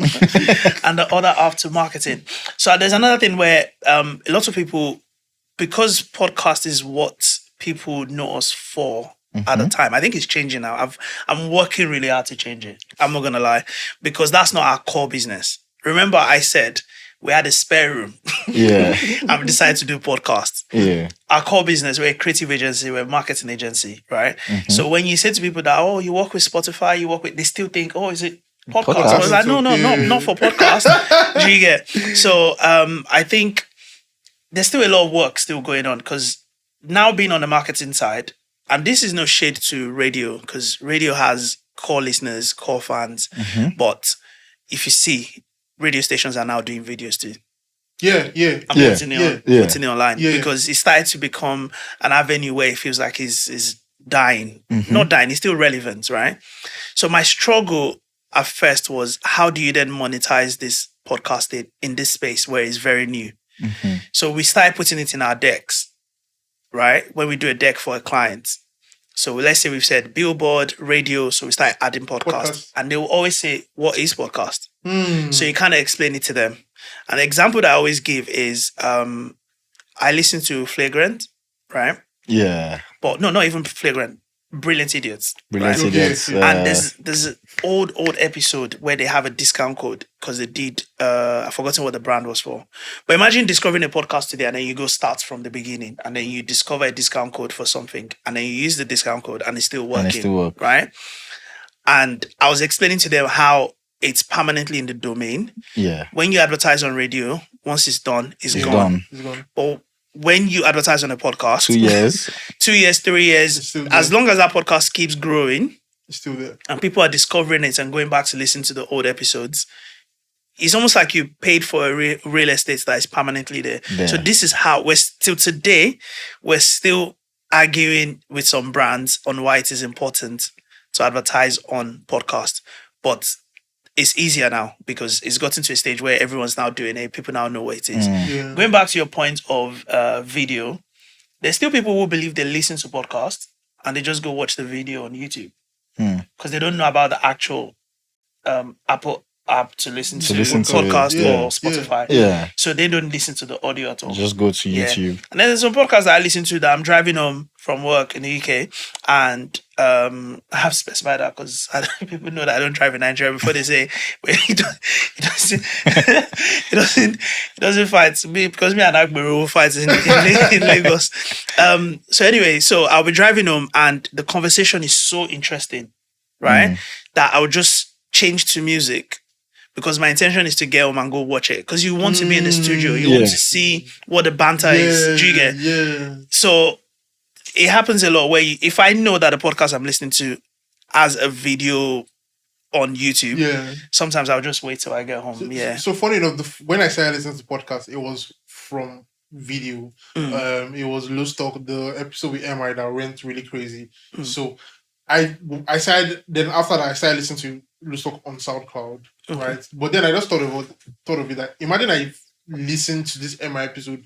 and the other half to marketing. So there's another thing where a lot of people, because podcast is what people know us for at the time. I think it's changing now. I'm working really hard to change it. I'm not going to lie. Because that's not our core business. Remember I said, we had a spare room. And we decided to do podcasts. Our core business, we're a creative agency, we're a marketing agency, right? So when you say to people that, you work with Spotify, they still think, is it podcast? I was like, no, not for podcast. Do you get? So I think there's still a lot of work still going on because now being on the marketing side, and this is no shade to radio because radio has core listeners, core fans, but if you see, radio stations are now doing videos too. Putting it online because it started to become an avenue where it feels like is dying. Not dying, it's still relevant, right? So my struggle at first was, how do you then monetize this podcasting in this space where it's very new? So we started putting it in our decks, right? When we do a deck for a client. So let's say we've said billboard, radio, so we start adding podcasts. And they will always say, what is podcast? So you kind of explain it to them. An example that I always give is, I listen to Flagrant, right? But no, not even Flagrant. Brilliant Idiots. Brilliant Idiots. And there's an old episode where they have a discount code because they did, I've forgotten what the brand was for. But imagine discovering a podcast today and then you go start from the beginning and then you discover a discount code for something and then you use the discount code and it's still working, right? And I was explaining to them how it's permanently in the domain. When you advertise on radio, Once it's done, it's It's gone. done. It's gone. But when you advertise on a podcast, 2 years. 2 years, 3 years, It's still as there. long as that podcast keeps growing It's still there. and people are discovering it and going back to listen to the old episodes, it's almost like you paid for a real estate that is permanently there. So this is how we're still arguing with some brands on why it is important to advertise on podcast. But it's easier now because it's gotten to a stage where everyone's now doing it. People now know what it is. Yeah. Going back to your point of video, there's still people who believe they listen to podcasts and they just go watch the video on YouTube because they don't know about the actual Apple app to listen to podcast or Spotify. Yeah. So they don't listen to the audio at all. Just go to YouTube. And then there's some podcasts that I listen to that I'm driving home from work in the UK, and I have to specify that because people know that I don't drive in Nigeria before they say it doesn't fight me because me and Agbero will fight in Lagos. So anyway, so I'll be driving home and the conversation is so interesting, right? That I would just change to music. Because my intention is to get home and go watch it. Because you want to be in the studio. You want to see what the banter is. Do you get? Yeah. So it happens a lot where if I know that the podcast I'm listening to has a video on YouTube, sometimes I'll just wait till I get home. So funny enough, when I started listening to podcasts, it was from video. It was Loose Talk, the episode with MI that went really crazy. So I started, then after that I started listening to Loose Talk on SoundCloud, right? But then I just thought of it that imagine I listened to this MI episode,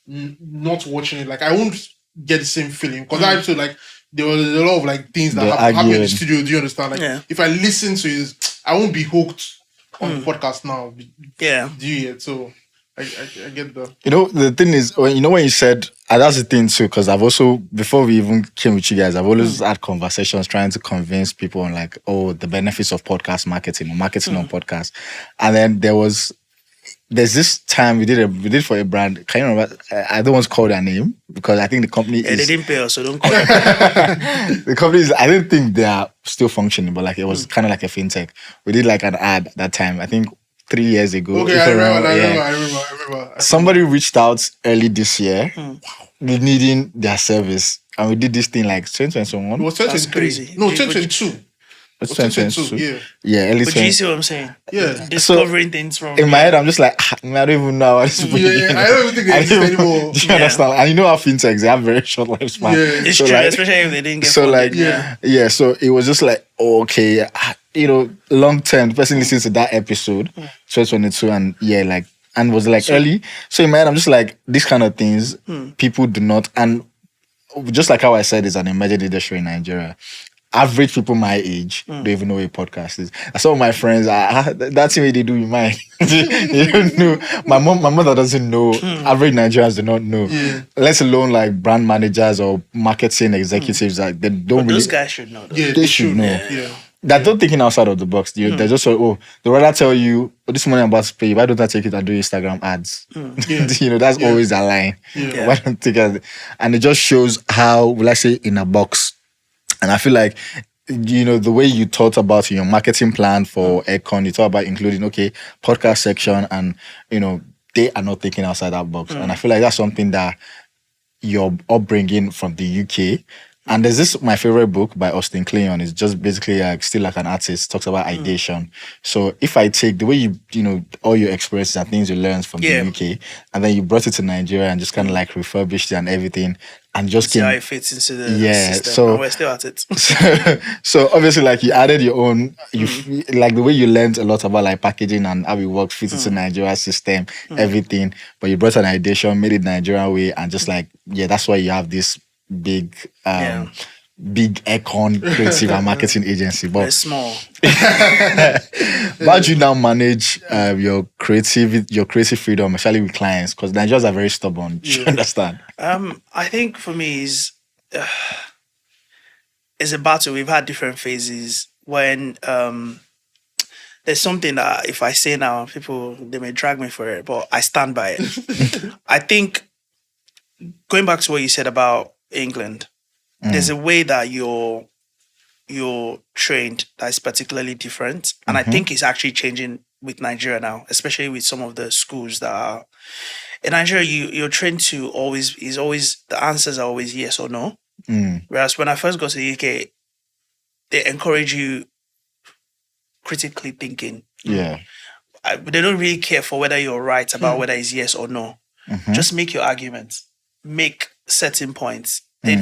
not watching it, like I won't get the same feeling because that episode, like there was a lot of like things that happen in the studio. Do you understand? Like if I listen to it, I won't be hooked on the podcast now. Yeah. Do you get? So I get that. You know, the thing is, when you said, and that's the thing too, because I've also, before we even came with you guys, I've always had conversations trying to convince people on like, the benefits of podcast marketing or marketing on podcasts. And then there's this time we did for a brand. Can you remember? I don't want to call their name because I think the company is... they didn't pay us, so don't call it. The company is, I don't think they are still functioning, but like it was kind of like a fintech. We did like an ad that time, I think 3 years ago. Okay, I remember. Somebody reached out early this year needing their service. And we did this thing like 2021. It was 2023. No, 2022. It's 2022. Yeah, early But you see what I'm saying? Yeah. Discovering things from... In my head, I'm just like, I don't even know how this is. Yeah, I don't even think they exist anymore. Do you understand? And you know how fintechs, they have very short lifespan. Yeah. It's true, especially if they didn't get so funded. like, so it was just like, okay, long term, the person listens to that episode, 2022, and and was like early. So in my head, I'm just like, these kind of things, people do not, and just like how I said, it's an emerging industry in Nigeria. Average people my age don't even know what a podcast is. And some of my friends, that's the way they do in mine. They don't know. My mother doesn't know. Average Nigerians do not know. Let alone like brand managers or marketing executives. Like they don't But really. those guys should know. Though. Yeah, they should know. Yeah. They're not thinking outside of the box. They're just like, they rather tell you, this money I'm about to pay you, why don't I take it and do Instagram ads? That's always a line. Yeah. Why don't take it? And it just shows how, will I say, in a box. And I feel like, the way you thought about your marketing plan for Eggcorn, you thought about including, podcast section, and, they are not thinking outside that box. And I feel like that's something that your upbringing from the UK. And there's this, my favorite book by Austin Kleon. It's just basically still like an artist, talks about ideation. So if I take the way you all your experiences and things you learned from the UK, and then you brought it to Nigeria and just kind of like refurbished it and everything, and just see how it fits into the system. So and we're still at it. so obviously, like you added your own, like the way you learned a lot about like packaging and how it works, fits into Nigeria system, everything. But you brought an ideation, made it Nigerian way, and just like that's why you have this big Eggcorn creative and marketing agency. But we're small. how do you now manage your creative freedom, especially with clients? Because Nigerians are very stubborn. Do you understand? I think for me it's a battle. We've had different phases when there's something that if I say now, people they may drag me for it, but I stand by it. I think going back to what you said about England, there's a way that you're trained that is particularly different. And I think it's actually changing with Nigeria now, especially with some of the schools that are In Nigeria, you're trained to the answers are always yes or no. Whereas when I first got to the UK, they encourage you critically thinking. Yeah. They don't really care for whether you're right about whether it's yes or no. Just make your arguments. Make certain points. They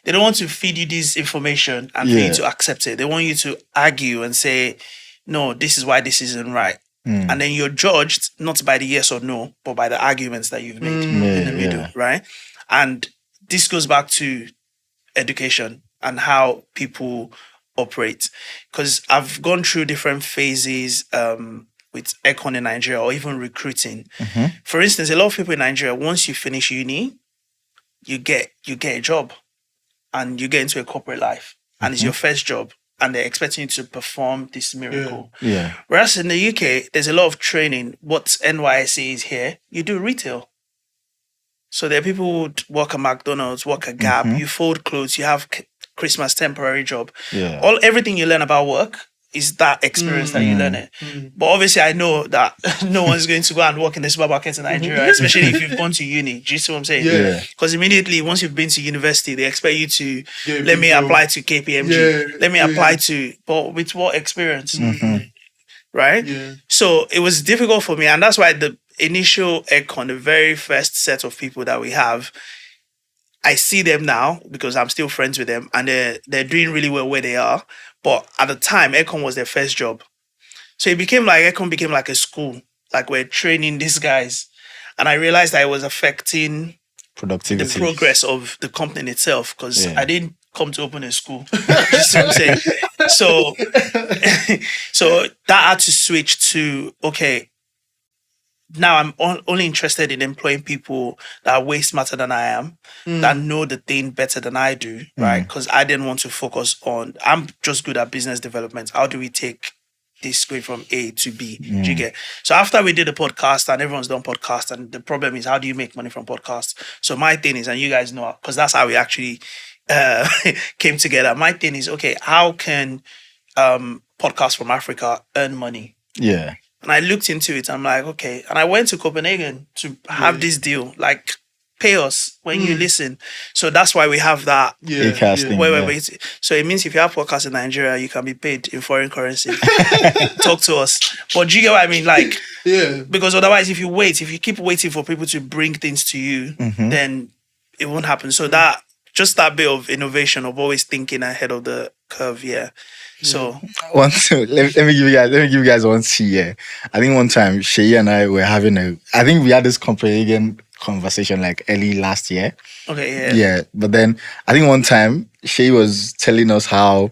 don't want to feed you this information and for you to accept it. They want you to argue and say, no, this is why this isn't right. And then you're judged not by the yes or no, but by the arguments that you've made in the middle, right? And this goes back to education and how people operate. Because I've gone through different phases with Eggcorn in Nigeria or even recruiting. For instance, a lot of people in Nigeria, once you finish uni, you get a job and you get into a corporate life and it's your first job and they're expecting you to perform this miracle. Whereas in the UK, there's a lot of training. What NYSC is here, you do retail. So there are people who would work at McDonald's, work at Gap, you fold clothes, you have Christmas temporary job. Everything you learn about work is that experience that you learn it. But obviously I know that no one's going to go and work in the supermarket in Nigeria, especially if you've gone to uni. Do you see what I'm saying? Because immediately once you've been to university, they expect you to let me apply to KPMG. Let me apply to, but with what experience? Right? So it was difficult for me, and that's why the initial Eggcorn, the very first set of people that we have, I see them now because I'm still friends with them and they're doing really well where they are. But at the time, Eggcorn was their first job. So Eggcorn became like a school. Like we're training these guys. And I realized that it was affecting productivity, the progress of the company itself because I didn't come to open a school. You see what I'm saying? So, so that had to switch to, okay, now I'm only interested in employing people that are way smarter than I am, that know the thing better than I do, right? Because I didn't want to focus on, I'm just good at business development. How do we take this going from A to B? Do you get? So after we did a podcast and everyone's done podcast, and the problem is, how do you make money from podcasts? So my thing is, and you guys know, because that's how we actually came together. My thing is, okay, how can podcasts from Africa earn money? Yeah. And I looked into it. I'm like, okay. And I went to Copenhagen to have this deal. Like, pay us when you listen. So that's why we have that. Wait. So it means if you have podcasts in Nigeria, you can be paid in foreign currency. Talk to us. But do you get what I mean? Like, because otherwise, if you keep waiting for people to bring things to you, then it won't happen. So that bit of innovation, of always thinking ahead of the curve, So let me give you guys one tea. I think one time Seyi and I were having I think we had this Copenhagen conversation like early last year. Okay, yeah. But then I think one time Seyi was telling us how,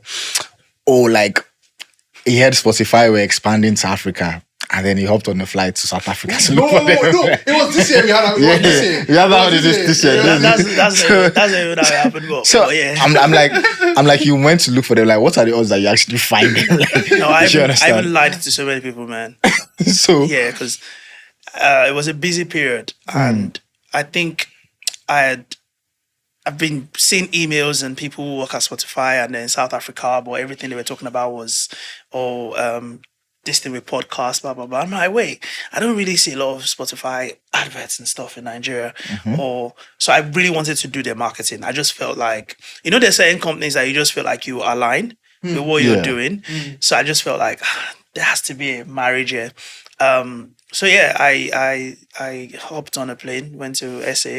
he heard Spotify were expanding to Africa. And then he hopped on a flight to South Africa to look for them. No, it was this year we had that. This year. We had that this year. That's even how it happened. So I'm like, you went to look for them. Like, what are the odds that you actually find them? No, I even lied to so many people, man. So yeah, because it was a busy period, and I think I've been seeing emails and people who work at Spotify and then South Africa, but everything they were talking about was this thing with podcasts, blah, blah, blah. I'm like, wait, I don't really see a lot of Spotify adverts and stuff in Nigeria. So I really wanted to do their marketing. I just felt like, there's certain companies that you just feel like you align with what you're doing. So I just felt like there has to be a marriage here. So yeah, I hopped on a plane, went to SA.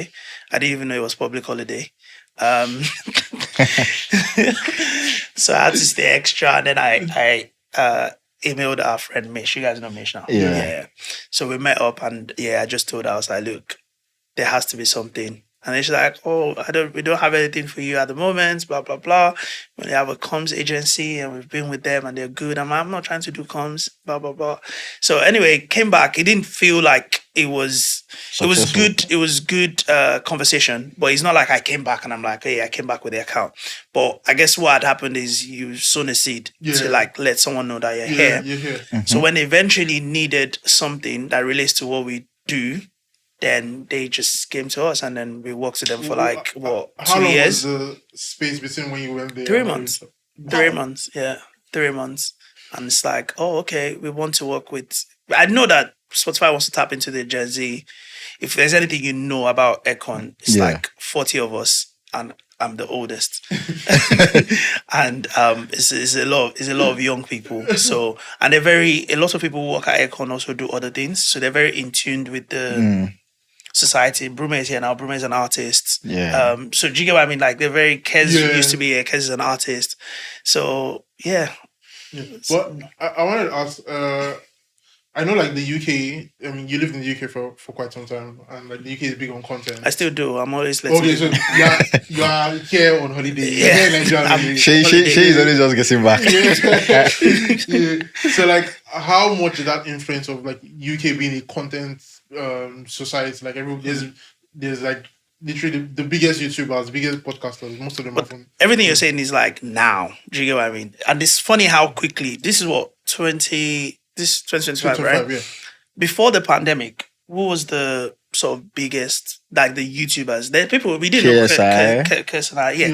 I didn't even know it was public holiday. So I had to stay extra, and then I emailed our friend Mish. You guys know Mish now. Yeah. So we met up, and I just told her, I was like, look, there has to be something. And then she's like, oh, we don't have anything for you at the moment, blah, blah, blah. We have a comms agency and we've been with them and they're good. I'm like, I'm not trying to do comms, blah, blah, blah. So anyway, came back. It didn't feel like it was good. It was good conversation, but it's not like I came back and I'm like, hey, I came back with the account. But I guess what had happened is you sown a seed to like let someone know that you're here. So when they eventually needed something that relates to what we do, then they just came to us and then we worked with them for 2 years. How long was the space between when you went there? 3 months. 3 months, 3 months. And it's like, oh, okay, we want to work with... I know that Spotify wants to tap into the Gen Z. If there's anything you know about Eggcorn, it's like 40 of us, and I'm the oldest, and it's a lot of young people. So, and a lot of people who work at Eggcorn also do other things. So they're very in tune with the society. Brume is here now. Brume is an artist. Yeah. So do you get what I mean? Like they're very Kez used to be here. Kez is an artist. So yeah. But I wanted to ask. I know, like the UK. I mean, you lived in the UK for quite some time, and like the UK is big on content. I still do. I'm always letting. Okay, so you are here on holiday. Yeah. She is always just getting back. So like, how much is that influence of like UK being a content society? Like there's like literally the biggest YouTubers, the biggest podcasters. Most of them are from. Everything you're saying is like now. Do you get what I mean? And it's funny how quickly this is what 2025, right? Yeah. Before the pandemic, who was the sort of biggest, like the YouTubers? The people we didn't know. KSI.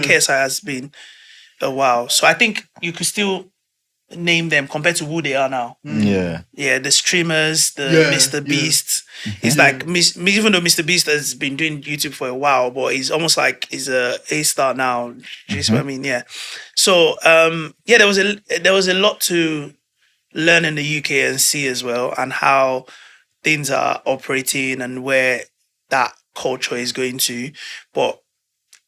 KSI has been a while. So I think you could still name them compared to who they are now. Yeah. Yeah, the streamers, the Mr. Beast. It's like, even though Mr. Beast has been doing YouTube for a while, but he's almost like he's a A-star now. Do you see what I mean? Yeah. So, there was a lot to learn in the UK and see as well, and how things are operating and where that culture is going to. But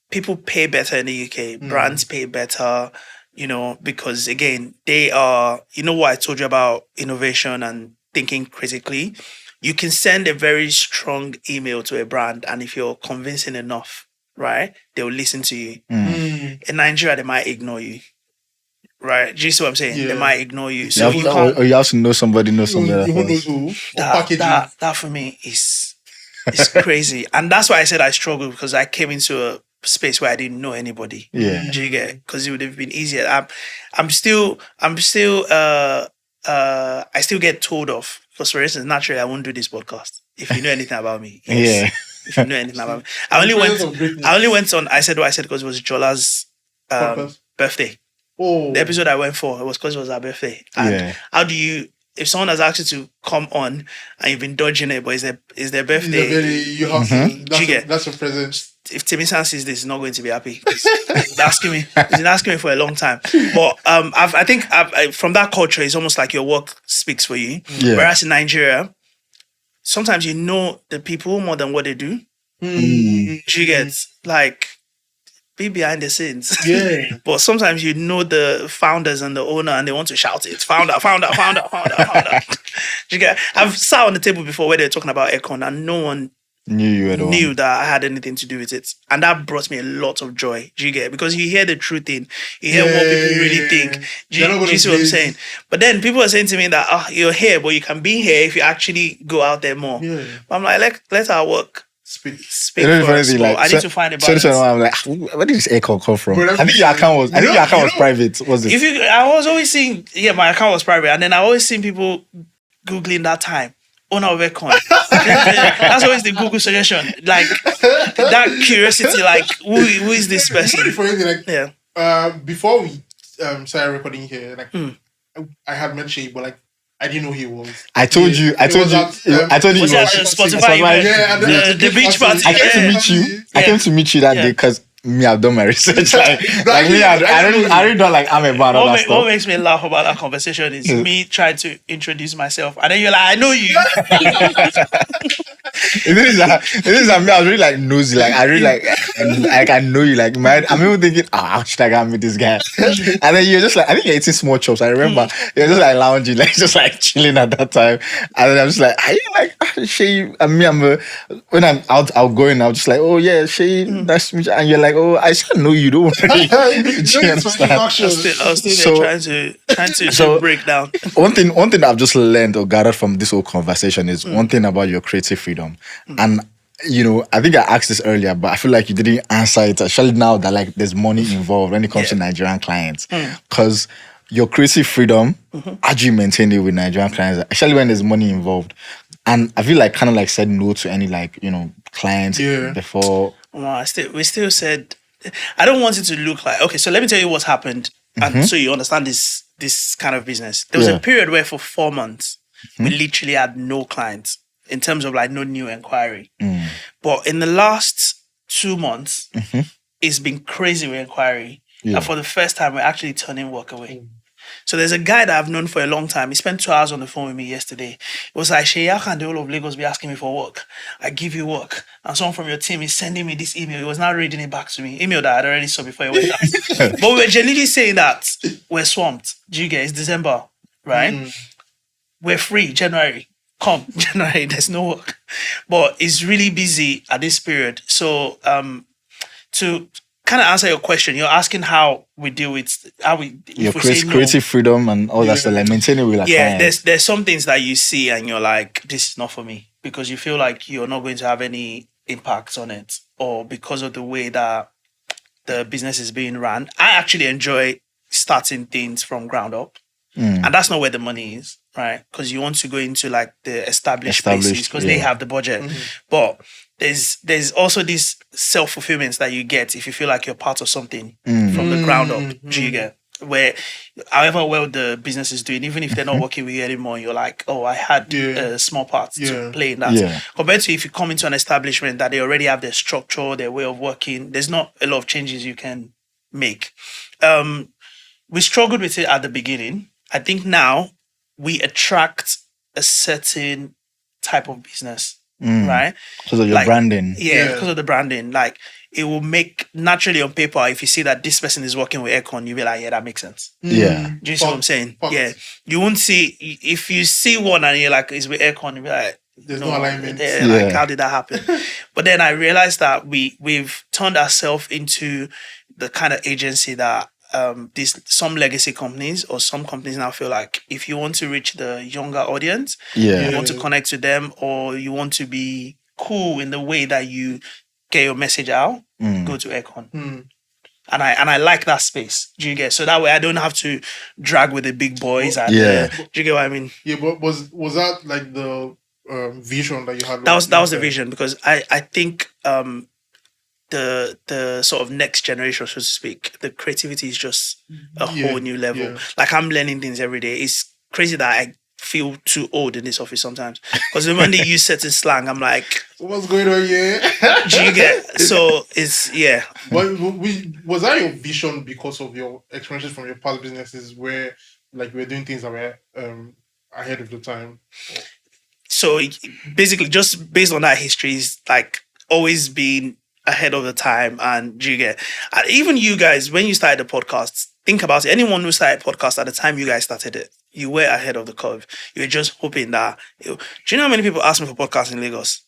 people pay better in the UK. Brands pay better, because again, they are, what I told you about innovation and thinking critically. You can send a very strong email to a brand, and if you're convincing enough, right, they'll listen to you. In Nigeria, they might ignore you. Right, do you see what I'm saying? Yeah. They might ignore you. So you also know somebody knows somebody. Who knows who? That for me is crazy, and that's why I said I struggled, because I came into a space where I didn't know anybody. Yeah, do you get? Because it would have been easier. I still get told off, because for instance, naturally I won't do this podcast if you know anything about me. Yeah, if you know anything about me, I only went on. I said what I said because it was Jola's birthday. Oh, the episode I went for, it was because it was our birthday. And how do you, if someone has asked you to come on and you've been dodging it, but it's their birthday, you have to. That's a present. If Timmy San sees this, he's not going to be happy. He's been asking me for a long time. But I think from that culture, it's almost like your work speaks for you. Yeah. Whereas in Nigeria, sometimes you know the people more than what they do. You get like, be behind the scenes. Yeah. But sometimes you know the founders and the owner, and they want to shout it. Founder. You get? I've sat on the table before where they're talking about Eggcorn, and no one knew that I had anything to do with it. And that brought me a lot of joy. Do you get? Because you hear the true thing. You hear what people really think. Do you see what I'm saying? But then people are saying to me that, you're here, but you can be here if you actually go out there more. Yeah. But I'm like, let our work speak for us. Like, I need to find a balance. So I'm like, where did this Eggcorn come from? I think your account was private, was it? I was always seeing, my account was private, and then I always seen people Googling that time, owner of Eggcorn. That's always the Google suggestion. Like, that curiosity, like, who is this person? Before we started recording here, like, I had met Seyi, but like, I didn't know he was. I told you. Was at Spotify. The beach party. I came to meet you that day because me, I've done my research. I really don't like I'm about all that stuff. What makes me laugh about that conversation is me trying to introduce myself, and then you're like, I know you. It is me. I was really like nosy. Like I really like I know you. Like I'm even thinking, how should I go meet this guy? And then you're just like, I think you're eating small chops. I remember you're just like lounging, like just like chilling at that time. And then I'm just like, are you like Seyi? And me, when I'm outgoing, I'm just like, oh yeah, Seyi, nice to meet you. And you're like, oh, I still know you. Don't worry. I was still there trying to break down. One thing that I've just learned or gathered from this whole conversation is one thing about your creative freedom. And I think I asked this earlier, but I feel like you didn't answer it, especially now that like there's money involved when it comes to Nigerian clients. Because your creative freedom, how do you maintain it with Nigerian clients, especially when there's money involved? And I feel like kind of like said no to any like clients before. Well, we still said, I don't want it to look like, okay, so let me tell you what's happened, and so you understand this kind of business. There was a period where for 4 months, we literally had no clients in terms of like no new inquiry. But in the last 2 months, it's been crazy with inquiry. Yeah. And for the first time, we're actually turning work away. So there's a guy that I've known for a long time. He spent 2 hours on the phone with me yesterday. It was like, Seyi, how can the whole of Lagos be asking me for work? I give you work. And someone from your team is sending me this email. He was now reading it back to me. Email that I'd already saw before it went out. But we're genuinely saying that we're swamped. Do you get it? It's December, right? We're free, January. Come, January, there's no work. But it's really busy at this period. So to kind of answer your question, you're asking how we deal with Your creative freedom and all that stuff, like maintaining with clients. There's some things that you see and you're like, this is not for me, because you feel like you're not going to have any impact on it, or because of the way that the business is being run. I actually enjoy starting things from ground up, and that's not where the money is, right? Because you want to go into like the established places because they have the budget, but there's also this self-fulfillment that you get if you feel like you're part of something from the ground up. Do you get? Where however well the business is doing, even if they're not working with you anymore, you're like, oh, I had a small part to play in that. Compared to if you come into an establishment that they already have their structure, their way of working, there's not a lot of changes you can make. We struggled with it at the beginning. I think now we attract a certain type of business, right? Because of your branding. Yeah, because of the branding. Like, it will make, naturally on paper, if you see that this person is working with Eggcorn, you'll be like, yeah, that makes sense. Yeah. Do you see what I'm saying? Yeah. You won't see, if you see one and you're like, it's with Eggcorn, you'll be like, there's no alignment. Like, how did that happen? But then I realized that we've turned ourselves into the kind of agency that some legacy companies or some companies now feel like if you want to reach the younger audience, you want to connect to them, or you want to be cool in the way that you get your message out, go to Eggcorn. And I like that space. Do you get? So that way I don't have to drag with the big boys. And, do you get what I mean? Yeah, but was that like the vision that you had? That was the vision, because I think the sort of next generation, so to speak, the creativity is just a whole new level. Yeah. Like, I'm learning things every day. It's crazy that I feel too old in this office sometimes, because when they use certain slang, I'm like, what's going on here? Do you get? So it's But was that your vision because of your experiences from your past businesses, where like we're doing things that were ahead of the time? So basically, just based on that history, is like always been ahead of the time. And do you get? And even you guys, when you started the podcast, think about it. Anyone who started podcast at the time you guys started it, you were ahead of the curve. You were just hoping that. Do you know how many people ask me for podcasts in Lagos?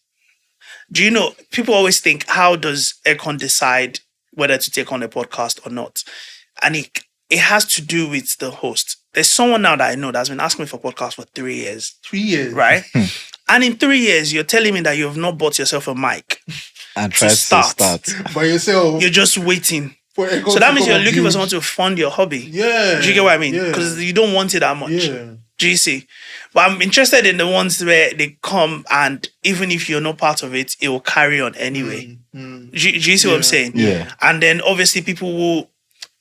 Do you know, people always think, how does Eggcorn decide whether to take on a podcast or not? And it has to do with the host. There's someone now that I know that's been asking me for podcasts for 3 years. 3 years? Right? And in 3 years, you're telling me that you have not bought yourself a mic and try to start by yourself. You're just waiting. So that means you're looking for someone to fund your hobby. Yeah. Do you get what I mean? Because you don't want it that much. Yeah. Do you see? But I'm interested in the ones where they come and even if you're not part of it, it will carry on anyway. Do you see what I'm saying? Yeah. And then obviously people will,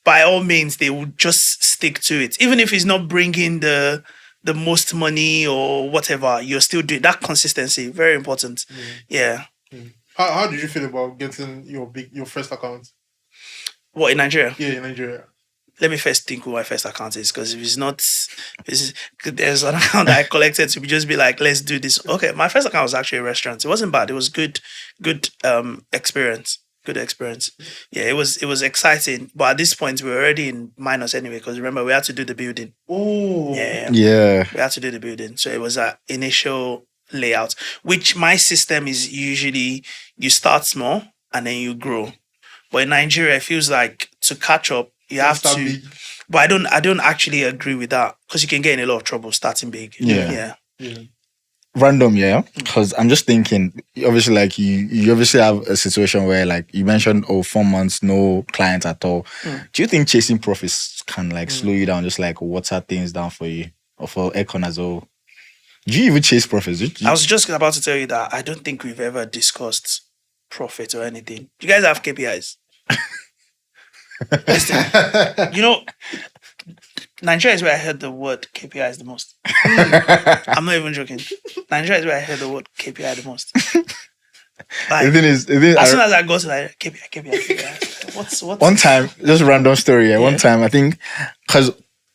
by all means, they will just stick to it. Even if it's not bringing the most money or whatever, you're still doing that. Consistency, very important. Yeah. How did you feel about getting your first account? What, in Nigeria? Yeah, in Nigeria. Let me first think who my first account is, because if it's not, there's an account that I collected to just be like, let's do this. Okay, my first account was actually a restaurant. It wasn't bad. It was good experience. Good experience. Yeah, it was exciting. But at this point, we were already in minus anyway, because remember, we had to do the building. Oh. Yeah. We had to do the building. So it was an initial layout, which my system is usually you start small and then you grow. But in Nigeria, it feels like to catch up, you have to. Big. But I don't actually agree with that, because you can get in a lot of trouble starting big. Yeah. Random, because I'm just thinking, obviously, like you obviously have a situation where, like you mentioned, 4 months, no clients at all. Do you think chasing profits can like slow you down, just like water things down for you or for Eggcorn as well? Do you even chase profits? I was just about to tell you that I don't think we've ever discussed profit or anything. Do you guys have KPIs? Listen, Nigeria is where I heard the word KPIs the most. I'm not even joking. Nigeria is where I heard the word KPI the most. Like, the thing is, as soon as I go to like KPI. What's one time, just random story. Yeah. One time, I think, because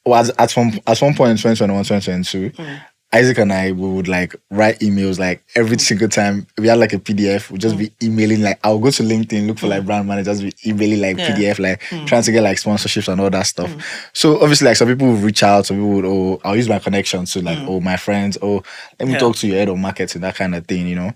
at one point in 2021, 2022, Isaac and I, we would like write emails like every single time we had like a PDF. We'd just be emailing, like I'll go to LinkedIn, look for like brand managers, be emailing like PDF, like trying to get like sponsorships and all that stuff. So obviously, like some people would reach out, some people would, oh, I'll use my connections to like, oh, my friends, oh, let me talk to your head of marketing, that kind of thing, you know.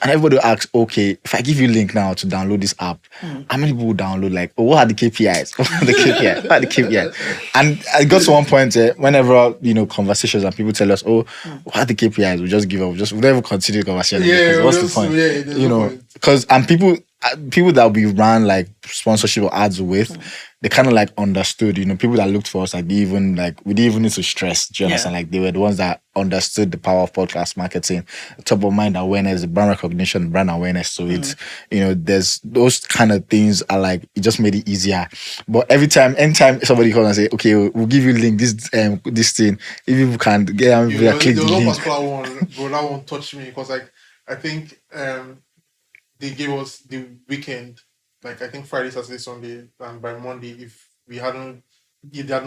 And everybody will ask, okay, if I give you a link now to download this app, how many people will download? Like, oh, what are the KPIs? What are the KPIs? What are the KPIs? And I got to one point, whenever, you know, conversations and people tell us, oh, what are the KPIs? We just give up. We never continue the conversation. Yeah, what's the point? Yeah, you know, because, and people that we ran like sponsorship or ads with, they kind of like understood, you know, people that looked for us, like we didn't even need to stress, do you understand? Like they were the ones that understood the power of podcast marketing, top of mind awareness, the brand recognition, brand awareness. So it's, you know, there's those kind of things are like, it just made it easier. But anytime somebody comes and say, okay, we'll give you a link, this thing, if you can get click the link. Particular one, bro, that one touched me because like, I think they gave us the weekend, like I think Friday, Saturday, Sunday, and by Monday, if they had not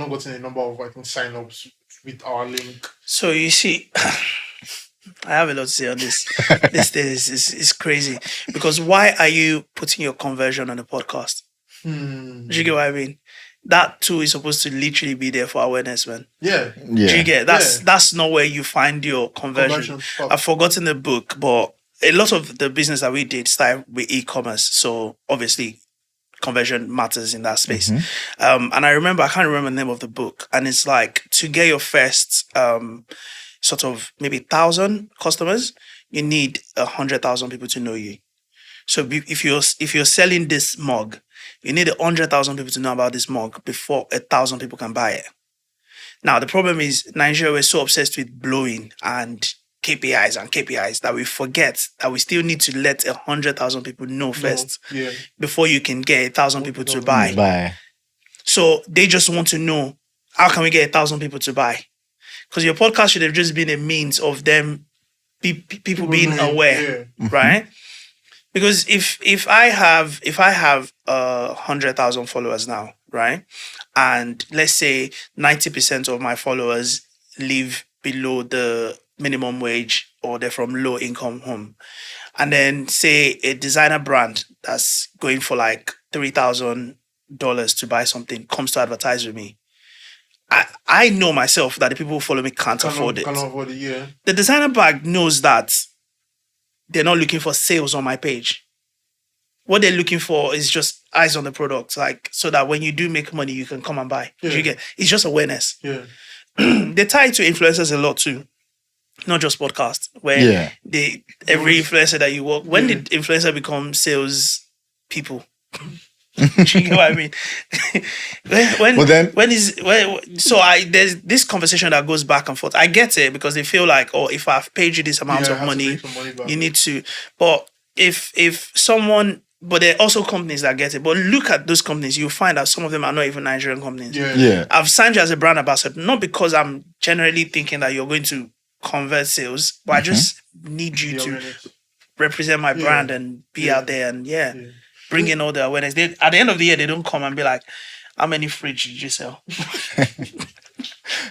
gotten a number of, I think, sign-ups with our link. So you see, I have a lot to say on this. This thing is crazy. Because why are you putting your conversion on the podcast? Do you get what I mean? That tool is supposed to literally be there for awareness, man. Yeah. Do you get? That's not where you find your conversion. I've forgotten the book, but a lot of the business that we did started with e-commerce. So obviously conversion matters in that space. And I can't remember the name of the book. And it's like to get your first sort of maybe 1,000 customers, you need 100,000 people to know you. So if you're selling this mug, you need 100,000 people to know about this mug before 1,000 people can buy it. Now, the problem is Nigeria, we're so obsessed with blowing and KPIs that we forget that we still need to let 100,000 people know first before you can get 1,000 people to buy. So they just want to know, how can we get 1,000 people to buy? Because your podcast should have just been a means of them, people being aware, right? Because if I have 100,000 followers now, right, and let's say 90% of my followers live below the minimum wage or they're from low income home, and then say a designer brand that's going for like $3,000 to buy something comes to advertise with me, I know myself that the people who follow me can't afford it. The designer bag knows that they're not looking for sales on my page. What they're looking for is just eyes on the product, like so that when you do make money, you can come and buy. You get? It's just awareness. They tie it to influencers a lot too, not just podcasts. Where every influencer that you work, when did influencer become sales people? Do you know what I mean? There's this conversation that goes back and forth. I get it because they feel like, oh, if I've paid you this amount of money, you need to. But but there are also companies that get it. But look at those companies, you'll find that some of them are not even Nigerian companies. I've signed you as a brand ambassador, not because I'm generally thinking that you're going to convert sales, but I just need you to represent my brand and be out there and bring in all the awareness. At the end of the year, they don't come and be like, how many fridges did you sell?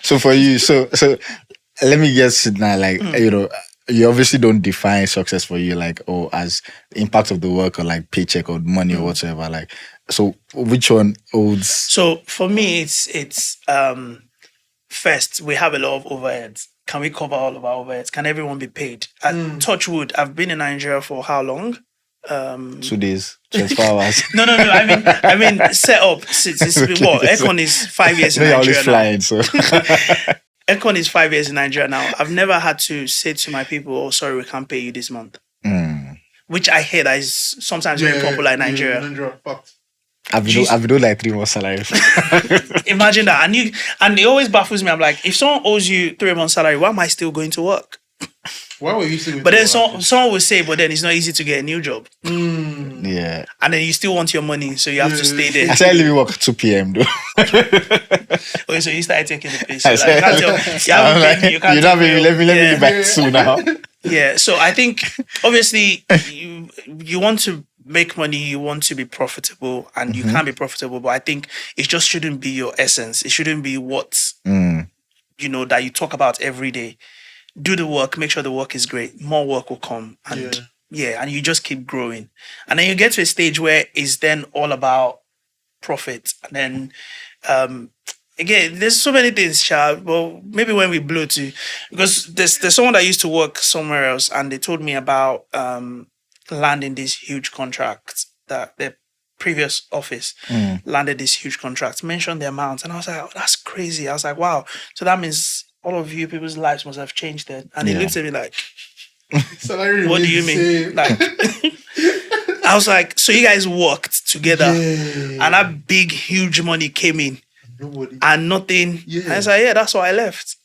So for you, so let me guess it now, like, you know, you obviously don't define success for you, like, as the impact of the work or like paycheck or money or whatsoever. Like, so which one holds? So for me, it's first, we have a lot of overheads. Can we cover all of our overheads? Can everyone be paid? Touch wood, I've been in Nigeria for how long? 2 days, 24 hours. No. I mean, set up. Eggcorn is 5 years in Nigeria now. Flying, so. Eggcorn is 5 years in Nigeria now. I've never had to say to my people, oh, sorry, we can't pay you this month. Which I hear that is sometimes very popular in Nigeria. I've been like 3 months salary. Imagine that. And it always baffles me. I'm like, if someone owes you 3 months salary, why am I still going to work? Why were you still with But then all someone will say, but then it's not easy to get a new job. Yeah. And then you still want your money, so you have to stay there. I started leaving work at 2 p.m. though. Okay, so you started taking the piss. So like, you can't you tell me, let me get back soon now. Yeah, so I think obviously you want to make money, you want to be profitable, and you can be profitable, but I think it just shouldn't be your essence. It shouldn't be what that you talk about every day. Do the work, make sure the work is great. More work will come, and and you just keep growing, and then you get to a stage where it's then all about profit, and then again, there's so many things, Sha. Well, maybe when we blow to, because there's someone that used to work somewhere else, and they told me about landing this huge contract that their previous office landed this huge contract. Mentioned the amount, and I was like, oh, that's crazy. I was like, wow. So that means all of you people's lives must have changed then. And he looked at me like, what do you mean? Like, I was like, so you guys worked together, and that big, huge money came in. And nothing. Yeah. And I was like, yeah, that's why I left.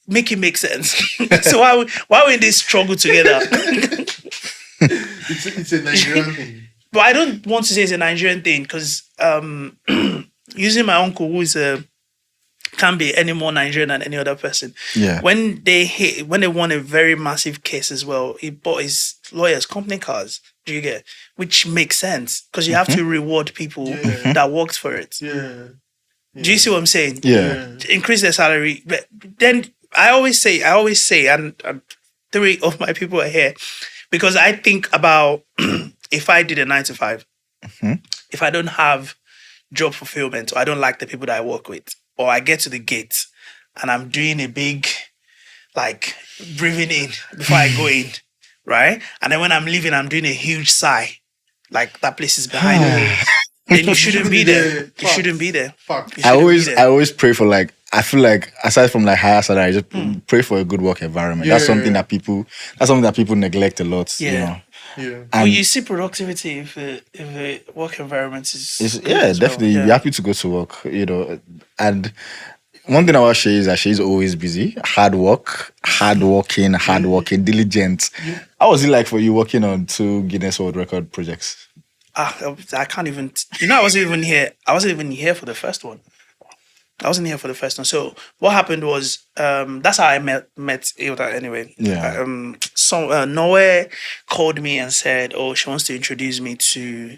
Make it make sense. So why we in this struggle together? It's a Nigerian thing. But I don't want to say it's a Nigerian thing because using my uncle who is can't be any more Nigerian than any other person. Yeah. When they won a very massive case as well, he bought his lawyers company cars. Do you get? Which makes sense because you have to reward people that worked for it. Yeah. Do you see what I'm saying? Yeah. Increase their salary. But then I always say, and 3 of my people are here because I think about if I did a 9 to 5, if I don't have job fulfillment or I don't like the people that I work with, or I get to the gate and I'm doing a big, like, breathing in before I go in, right? And then when I'm leaving, I'm doing a huge sigh, like that place is behind me. Then you shouldn't be there. You shouldn't be there. I always pray for, like, I feel like aside from like higher salary, just pray for a good work environment. That's something that people neglect a lot. Yeah. You know. Yeah. Well, you see productivity if a work environment is definitely. well. You're happy to go to work, you know. And one thing about Seyi is that she's always busy, hardworking, diligent. Yeah. How was it like for you working on 2 Guinness World Record projects? I can't even. I wasn't even here. I wasn't even here for the first one. So what happened was that's how I met Hilda anyway. Yeah. Noe called me and said, oh, she wants to introduce me to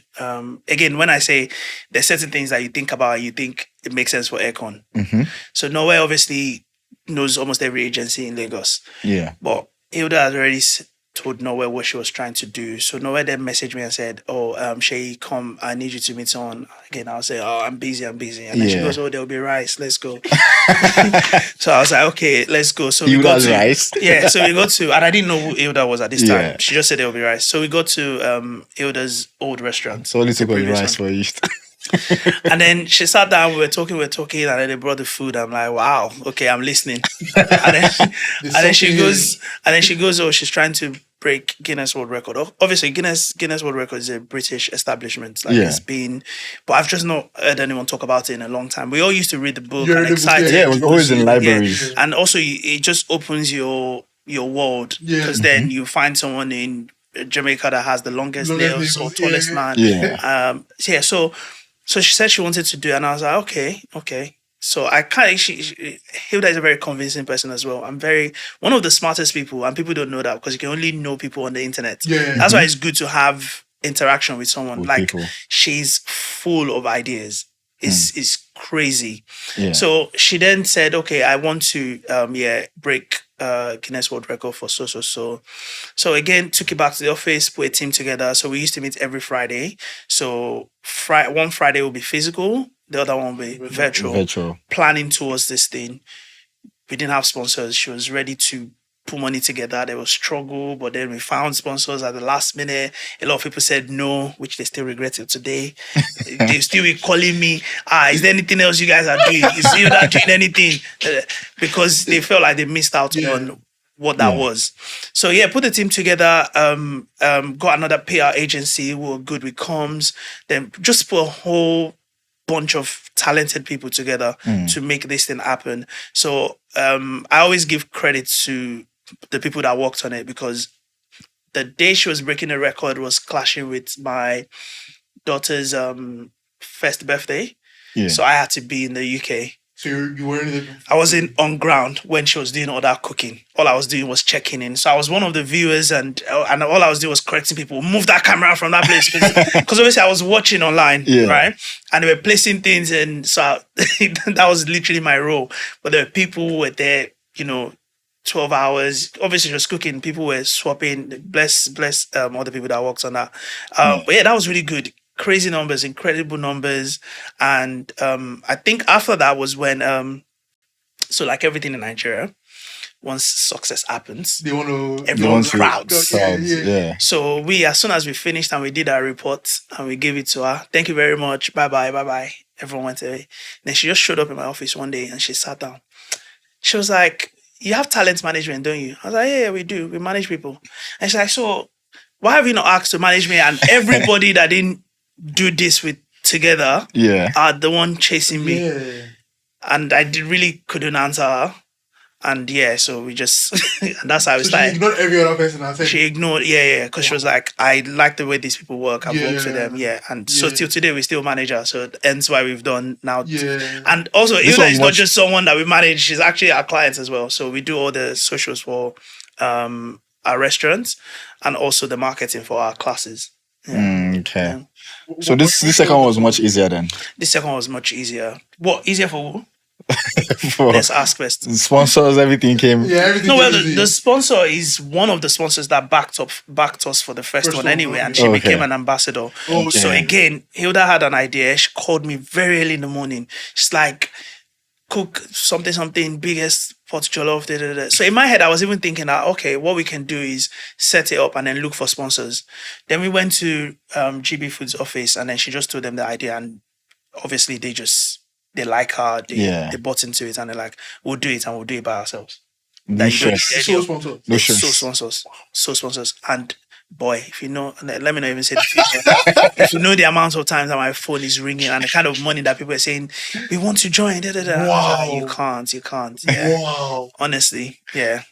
again, when I say there's certain things that you think about, you think it makes sense for Eggcorn. So Noe obviously knows almost every agency in Lagos. Yeah. But Hilda has already told Noe what she was trying to do. So Noe then messaged me and said, oh, Seyi, come, I need you to meet someone. Again, I'll say, oh, I'm busy. And then she goes, oh, there'll be rice. Let's go. So I was like, okay, let's go. So we got to rice? Yeah, so we got to, and I didn't know who Hilda was at this time. She just said there'll be rice. So we got to Hilda's old restaurant. So only took the rice for you. And then she sat down, we were talking, and then they brought the food. I'm like, wow, okay, I'm listening. and then she goes, oh, she's trying to break Guinness World Record. Obviously, Guinness World Record is a British establishment. It's been, but I've just not heard anyone talk about it in a long time. We all used to read the book and excited. Yeah, it was always in libraries. And also, it just opens your world because then you find someone in Jamaica that has the longest nails or tallest man. So she said she wanted to do it, and I was like, okay. So I Hilda is a very convincing person as well. I'm one of the smartest people, and people don't know that because you can only know people on the internet. That's why it's good to have interaction with someone. She's full of ideas. It's crazy. Yeah. So she then said, okay, I want to break Guinness World Record for so. So again, took it back to the office, put a team together. So we used to meet every Friday. So one Friday will be physical, the other one will be virtual. Planning towards this thing. We didn't have sponsors. She was ready to put money together. There was struggle, but then we found sponsors at the last minute. A lot of people said no, which they still regret it today. They still be calling me, is there anything else you guys are doing? Is you not doing anything? Because they felt like they missed out on what that was. So put the team together, got another PR agency who were good with comms, then just put a whole bunch of talented people together to make this thing happen. So I always give credit to the people that worked on it, because the day she was breaking the record was clashing with my daughter's first birthday. Yeah. So I had to be in the UK. So you weren't there? I was on ground when she was doing all that cooking. All I was doing was checking in. So I was one of the viewers, and all I was doing was correcting people. Move that camera from that place, because obviously I was watching online, right? And they were placing things, and so that was literally my role. But there were people who were there, 12 hours. Obviously, just cooking. People were swapping. Bless other people that worked on that. But yeah, that was really good. Crazy numbers, incredible numbers. And I think after that was when, so like everything in Nigeria, once success happens, everyone crowds. Yeah. So as soon as we finished and we did our report and we gave it to her, thank you very much, bye-bye. Everyone went away. Then she just showed up in my office one day and she sat down. She was like, you have talent management, don't you? I was like, yeah, we do. We manage people. And she's like, so why have you not asked to manage me? And everybody that didn't do this with together are the one chasing me. And I really couldn't answer her. And so we just, and that's how we started. She ignored every other person. She ignored, because she was like, I like the way these people work. I've worked with them, And so till today, we still manage her. So hence why we've done now. And also, Hilda is not just someone that we manage. She's actually our clients as well. So we do all the socials for our restaurants and also the marketing for our classes. Okay. So this second one was much easier then? This second one was much easier. What? Easier for who? Let's ask first. Sponsors, everything came. The sponsor is one of the sponsors that backed us for the first one anyway, and she became an ambassador. So again, Hilda had an idea. She called me very early in the morning. She's like, cook something, biggest pot jollof. So in my head, I was even thinking that, okay, what we can do is set it up and then look for sponsors. Then we went to GB Food's office, and then she just told them the idea, and obviously they like her, they bought into it, and they're like, we'll do it, and we'll do it by ourselves. No sponsors. So sponsors. And boy, if you know, let me not even say the future. If you know the amount of times that my phone is ringing and the kind of money that people are saying, we want to join. Wow. You can't. Yeah. Wow. Honestly, yeah.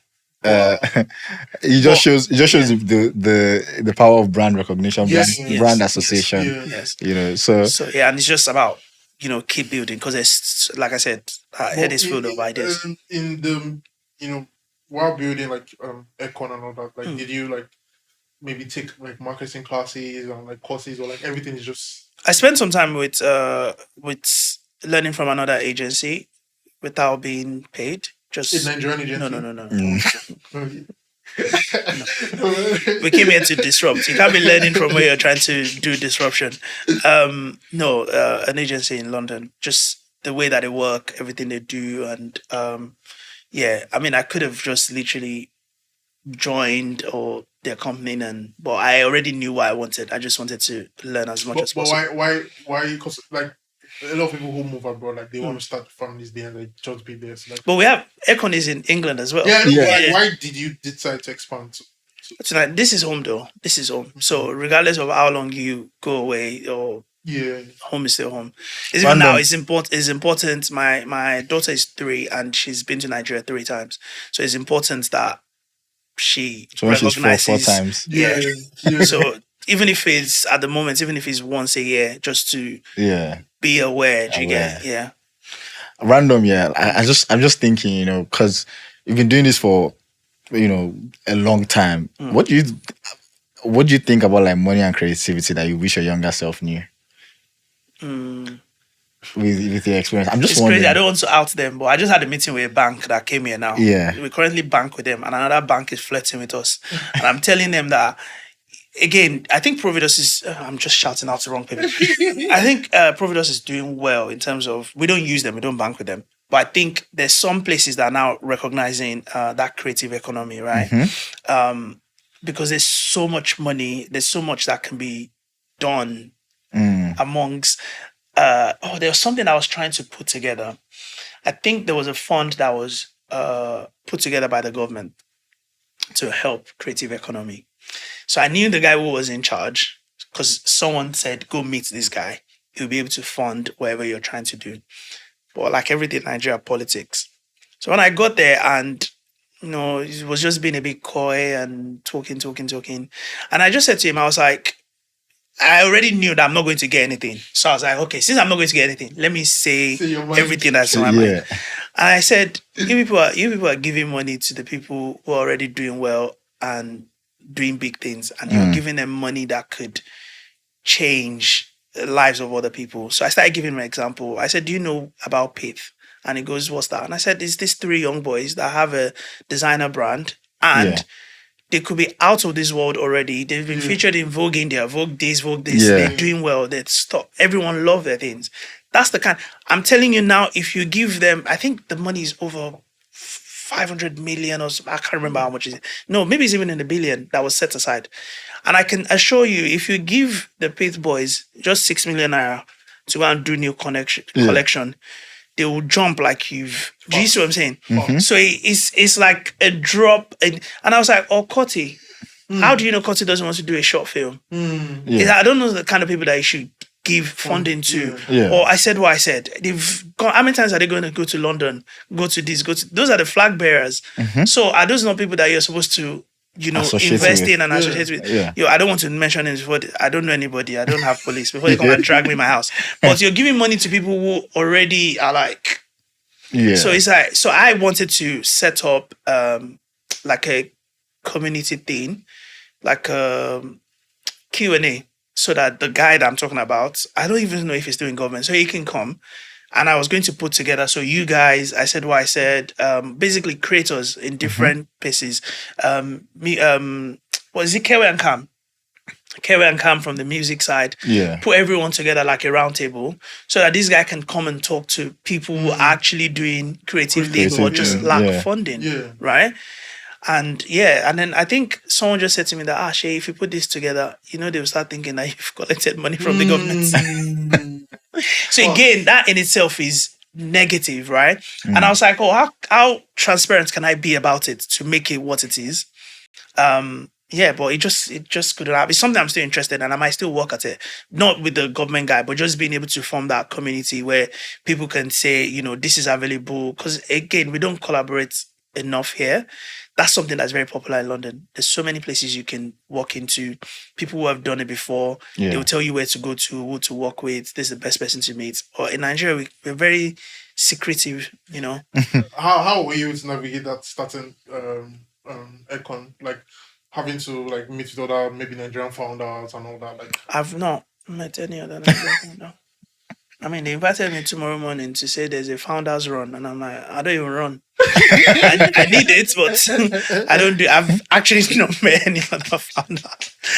It just shows the power of brand recognition, brand association. Yes. So and it's just about keep building, because it's, like I said, head is full of ideas. In the while building like Eggcorn and all that, like did you like maybe take like marketing classes and like courses, or like everything is just? I spent some time with learning from another agency without being paid. Just a Nigerian agency? No. We came here to disrupt. You can't be learning from where you're trying to do disruption. An agency in London. Just the way that they work, everything they do, and I mean, I could have just literally joined or their company, but I already knew what I wanted. I just wanted to learn as much as possible. But why? Because like a lot of people who move abroad, like they want to start families there and they just be there. So, like, but we have Eggcorn is in England as well. Why did you decide to expand? Tonight, this is home though. This is home. So regardless of how long you go away, or home is still home. Even now, it's important. My daughter is 3 and she's been to Nigeria 3 times. So it's important that she recognizes 4 times. Yeah. So even if it's at the moment, even if it's once a year, just to be aware. Do you get? Random, I'm just thinking, because you've been doing this for a long time. What do you think about like money and creativity that you wish your younger self knew? With your experience, I'm just wondering. Crazy. I don't want to out them, but I just had a meeting with a bank that came here now. We currently bank with them, and another bank is flirting with us. And I'm telling them that, again, I think Providus is. I'm just shouting out the wrong people. I think Providus is doing well in terms of, we don't use them, we don't bank with them. But I think there's some places that are now recognizing that creative economy, right? Because there's so much money, there's so much that can be done amongst. There was something I was trying to put together. I think there was a fund that was put together by the government to help creative economy. So I knew the guy who was in charge, because someone said, go meet this guy. you'll be able to fund whatever you're trying to do. But like everything in Nigeria, politics. So when I got there and it was just being a bit coy and talking. And I just said to him, I was like, I already knew that I'm not going to get anything. So I was like, okay, since I'm not going to get anything, let me say everything that's in my mind. And I said, you people are giving money to the people who are already doing well and doing big things, and you're giving them money that could change the lives of other people. So I started giving him an example. I said, do you know about Pith? And he goes, what's that? And I said, it's these 3 young boys that have a designer brand, and they could be out of this world already. They've been featured in Vogue India, Vogue this, Vogue this. Yeah. They're doing well. They're stop. Everyone love their things. That's the kind. I'm telling you now, if you give them, I think the money is over 500 million or so. I can't remember how much it is. No, maybe it's even in the billion that was set aside. And I can assure you, if you give the Pith boys just 6 million naira to go and do new collection, they will jump like you've. Do you see what I'm saying? Mm-hmm. So it's like a drop. And I was like, Koti, how do you know Koti doesn't want to do a short film? I don't know the kind of people that you should give funding to. Yeah. Or I said what I said. They've gone. How many times are they going to go to London? Go to this. Those are the flag bearers. Mm-hmm. So are those not people that you're supposed to invest in and associate with? Yeah. I don't want to mention it before. I don't know anybody. I don't have police before they come and drag me in my house. But you're giving money to people who already are like. Yeah. So it's like. So I wanted to set up like a community thing, like Q&A, so that the guy that I'm talking about, I don't even know if he's doing government, so he can come. And I was going to put together, so you guys, I said what I said, basically creators in different places. What is it, Kewe and Cam? Kewe and Cam from the music side. Yeah. Put everyone together like a round table so that this guy can come and talk to people who are actually doing creative things or just lack funding, right? And then I think someone just said to me that, Shay, if you put this together, they'll start thinking that you've collected money from the government. So again, that in itself is negative, right? And I was like, how transparent can I be about it to make it what it is? But it just couldn't happen. It's something I'm still interested in, and I might still work at it. Not with the government guy, but just being able to form that community where people can say, this is available. Because again, we don't collaborate enough here. That's something that's very popular in London. There's so many places you can walk into. People who have done it before, they will tell you where to go to, who to work with. This is the best person to meet. Or in Nigeria, we're very secretive, How were you to navigate that starting Eggcorn? Like having to like meet with other maybe Nigerian founders and all that? Like I've not met any other Nigerian founder. I mean, they invited me tomorrow morning to say there's a founders run, and I'm like, I don't even run. I need it, but I don't do. I've actually not met any other founder.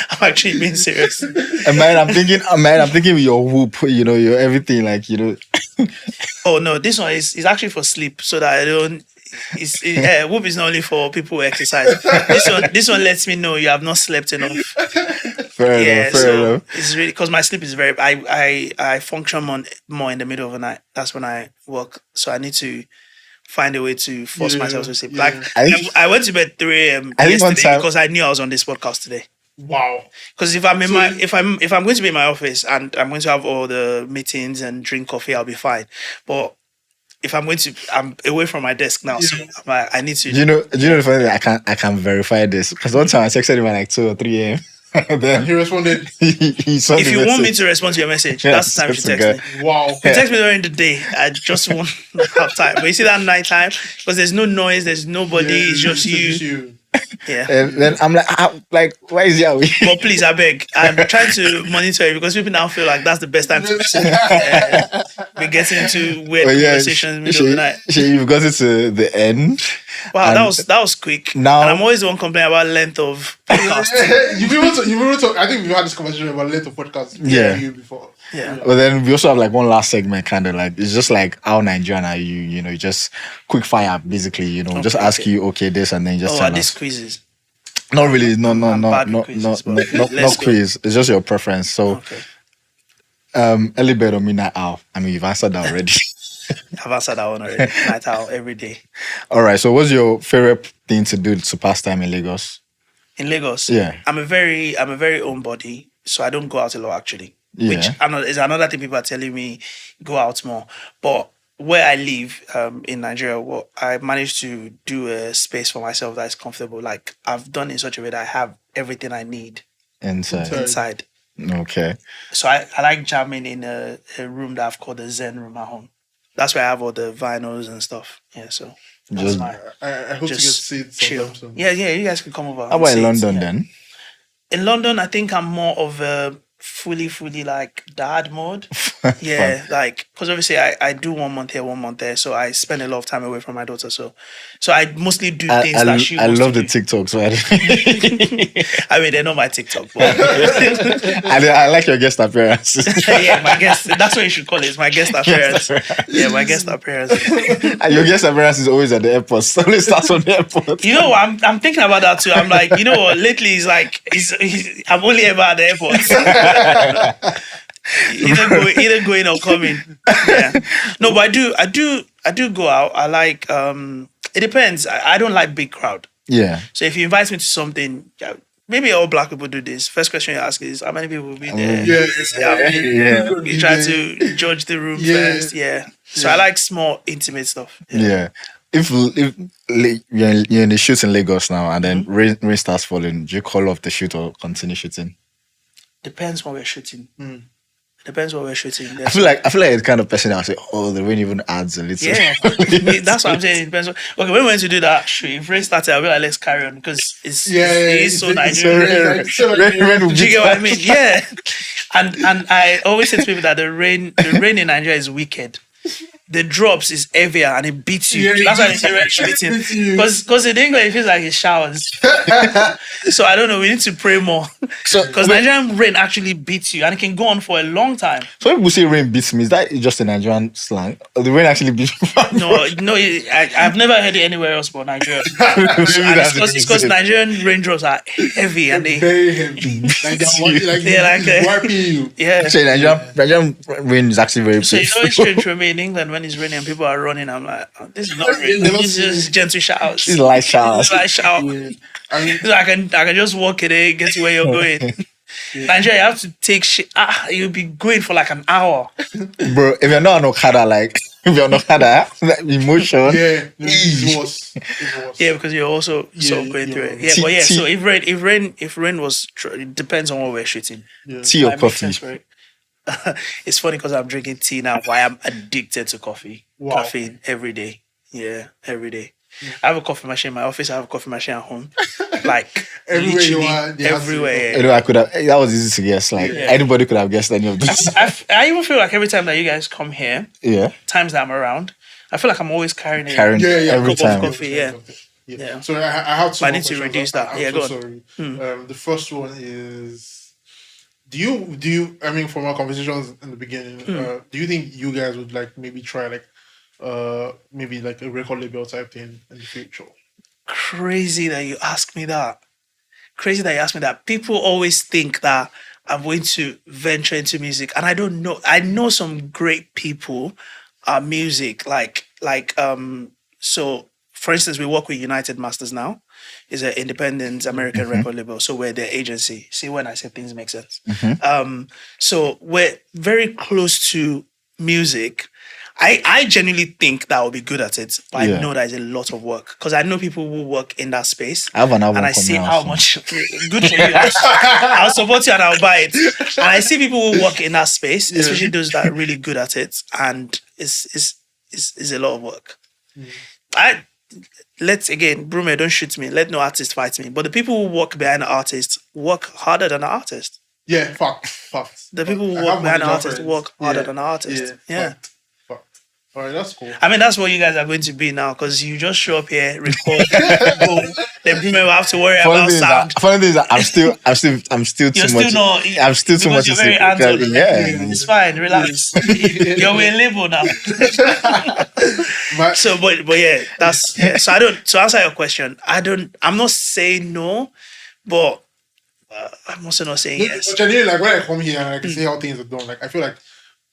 I'm actually being serious. I'm thinking with your whoop, your everything, like Oh no, this one is actually for sleep, so that I don't. Whoop is not only for people who exercise. This one lets me know you have not slept enough. Fair enough. It's really because my sleep is very. I function more in the middle of the night. That's when I work. So I need to find a way to force myself to sleep. Like I went to bed 3 a.m. yesterday because I knew I was on this podcast today. Wow. Because if I'm if I'm going to be in my office and I'm going to have all the meetings and drink coffee, I'll be fine. But if I'm away from my desk now, so I need to. Do you know the funny thing? I can verify this because one time I texted him at like 2 or 3 a.m. Then he responded. If you want me to respond to your message, that's the time you text me. Wow. You text me during the day. I just won't have time. But you see that night time because there's no noise, there's nobody. It's just you. Yeah. And then I'm like, why is he away? But please, I beg. I'm trying to monitor it because people now feel like that's the best time to listen. We get into weird conversations middle of the night. You've got it to the end. Wow, that was quick. Now, and I'm always the one complaining about length of podcast. You've been to, I think we've had this conversation about length of podcast. You before. Yeah. But then we also have like one last segment, kind of like it's just like how Nigerian are you? Just quick fire, basically. Just ask you this, and then just tell us. Quizzes. Not really. No, not quiz. It's just your preference. So, early bed or midnight owl. I mean, you've answered that already. I've answered that one already. Night owl every day. All right. So, what's your favorite thing to do to pass time in Lagos? In Lagos, yeah, I'm a very homebody, so I don't go out a lot actually. which Yeah. is another thing people are telling me, go out more. But where I live in Nigeria, I managed to do a space for myself that is comfortable. Like I've done in such a way that I have everything I need Inside. inside. Okay. So I like jamming in a room that I've called the Zen room at home. That's where I have all the vinyls and stuff. Yeah, so that's Just my I hope to get to just see it chill. sometime soon. Yeah, you guys can come over. how and about in see it, London yeah. then? In London, I think I'm more of a fully like dad mode. Yeah, like because obviously I do 1 month here, 1 month there, so I spend a lot of time away from my daughter. So I mostly do things that she I wants love to the do. TikToks. So I mean, they're not my TikTok, but I like your guest appearances. yeah, my guest. That's what you should call it. It's my guest appearance. Yeah, my guest appearance. And your guest appearance is always at the airport. So it starts on the airport. You know, I'm thinking about that too. I'm like, you know what? Lately, it's like I'm only ever at the airport. either going or coming. Yeah. No, but I do go out. I like. It depends. I don't like big crowd. Yeah. So if you invite me to something, yeah, maybe all black people do this. First question you ask is how many people will be there. Yeah. You try to judge the room first. Yeah. So I like small, intimate stuff. Yeah. If you're in the shoot in Lagos now and then rain starts falling, do you call off the shoot or continue shooting? Depends what we're shooting. Depends what we're shooting. I feel like the kind of person that will say, "Oh, the rain even adds a little." Yeah, that's what I'm saying. It depends. Okay, when we went to do that shoot, if rain started, I'll be like, let's carry on because it is so Nigerian. Do you get what I mean? Yeah, and I always say to people that the rain in Nigeria is wicked. The drops is heavier and it beats you. Yeah, That's why they say rain beating. Because in England it feels like it showers. So I don't know. We need to pray more. Because Nigerian rain actually beats you and it can go on for a long time. So when people say rain beats me, is that just a Nigerian slang? Or the rain actually beats me? No, I've never heard it anywhere else but Nigeria. And it's because Nigerian raindrops are heavy and they very heavy. Like wiping you. yeah. Actually, Nigerian rain is actually very So you know peaceful. it's strange for me in England when it's raining and people are running. I'm like, oh, this is not rain. This is just gentle showers. These light showers. Light shower. Yeah. I mean, So I can just walk in there, get to where you're going. Nigeria, you have to take shit. You'll be going for like an hour. Bro, if you're not on Okada, that emotion. yeah, it was. Yeah, because you're also sort of going through it. Yeah, but yeah. So if rain was, it depends on what we're shooting. Tea or That makes coffee? sense for it. It's funny because I'm drinking tea now. Why I'm addicted to coffee, caffeine every day. Yeah, every day. I have a coffee machine in my office. I have a coffee machine at home. Like Everywhere you literally are, there has to be everywhere. You know, I could have. That was easy to guess. Like anybody could have guessed any of this. I even feel like every time that you guys come here, Yeah. times that I'm around, I feel like I'm always carrying Carrying every cup of time. coffee. Yeah. Yeah. So I have two I more need to questions. reduce that. I'm Yeah, so go on. sorry. The first one is, do you? I mean, from our conversations in the beginning, do you think you guys would like maybe try like maybe like a record label type thing in the future? Crazy that you ask me that. Crazy that you ask me that. People always think that I'm going to venture into music, and I don't know. I know some great people music so for instance we work with United Masters now. Is an independent American record label, so we're their agency. See, when I say things make sense. So we're very close to music. I genuinely think that I'll be good at it, but I know that is a lot of work because I know people who work in that space. I have an album and I see coming out how soon. much good for you. I'll support you and I'll buy it. And I see people who work in that space, especially those that are really good at it, and it's a lot of work. Let's again, Brume, don't shoot me. Let no artist fight me. But the people who work behind the artist work harder than the artist. Yeah, fact. The people who work behind the artist work harder than the artist. Yeah. Fact. All right, that's cool. I mean, that's what you guys are going to be now because you just show up here, record, boom. Then Brume will have to worry about sound. Funny thing is that I'm still too You're much. still not. I'm still too much. You're very hands-on. Yeah. It's fine. Relax. You're with a label now. So, but yeah, that's so. I don't. To answer your question, I'm not saying no, but I'm also not saying yes. But genuinely, like when I come here and I can see how things are done, like I feel like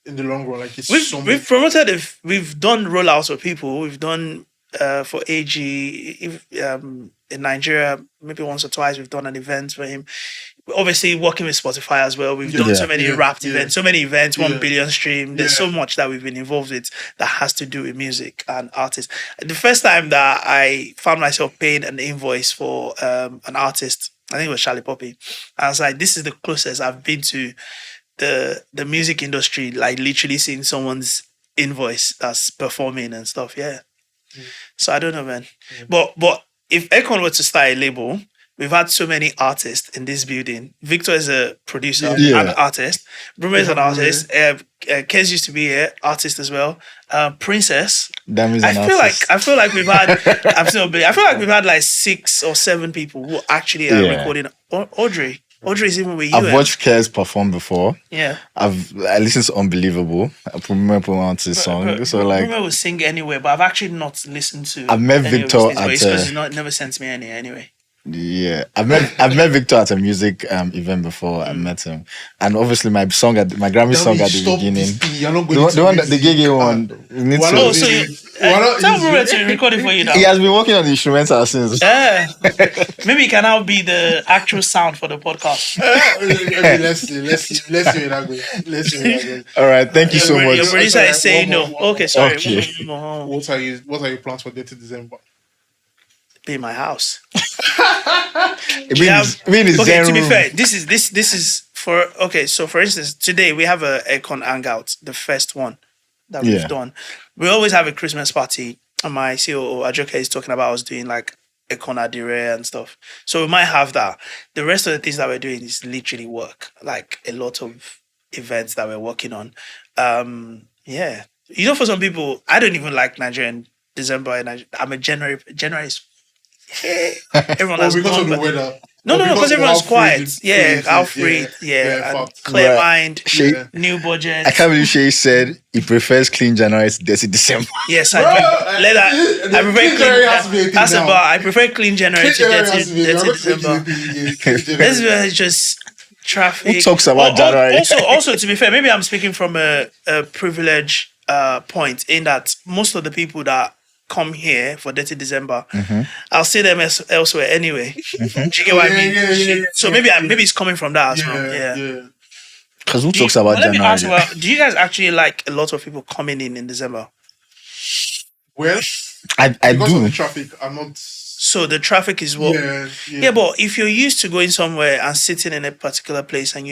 in the long run, like it's We've promoted. We've done rollouts for people. We've done for AG in Nigeria maybe once or twice. We've done an event for him. obviously working with Spotify as well. We've done so many wrapped events, so many events, 1 billion stream. There's so much that we've been involved with that has to do with music and artists. The first time that I found myself paying an invoice for an artist, I think it was Charlie Poppy, I was like, this is the closest I've been to the music industry, like literally seeing someone's invoice that's performing and stuff. Yeah. So I don't know, man. But if Eggcorn were to start a label, we've had so many artists in this building. Victor is a producer and artist. Bruno is an artist. Kez used to be here, artist as well. Princess. I feel like we've had. I feel like we've had like 6 or 7 people who actually are recording. Audrey is even with you. I've watched Kez perform before. Yeah. I listened to Unbelievable. I remember on his song. So like, Bruno will sing anywhere, but I've actually not listened to. I've met Victor because he's never sent me any anyway. Yeah, I've met Victor at a music event before. I met him, and obviously my Grammy song at the beginning, the one that the gig one. Tell Bruno to record it for you now. He has been working on the instrumental since. Maybe he can now be the actual sound for the podcast. Let's see. All right, thank you so much. Your producer is saying no. Okay, sorry. Okay. What are your plans for 30 December? Be in my house. To be fair, this is for so for instance, today we have a Eggcorn hangout, the first one that we've done. We always have a Christmas party, and my COO Ajoke is talking about us doing like Eggcorn Adire and stuff. So we might have that. The rest of the things that we're doing is literally work, like a lot of events that we're working on. For some people, I don't even like Nigerian December. I'm a January. Everyone has because of the weather. No, because everyone's quiet. Free. Clear mind. New budget. I can't believe Seyi said he prefers clean January to dirty December. Yes, I do. I prefer clean. That's about. I prefer clean January to dirty December. This is just traffic. Who talks about January? Also, to be fair, maybe I'm speaking from a privilege point in that most of the people that come here for Dirty December, I'll see them elsewhere anyway. Do you get what I mean? So maybe it's coming from that as well. Yeah. Because who talks about January? Let me ask, do you guys actually like a lot of people coming in December? Well, I because do. of the traffic, I'm not. So the traffic is what? Yeah, but if you're used to going somewhere and sitting in a particular place and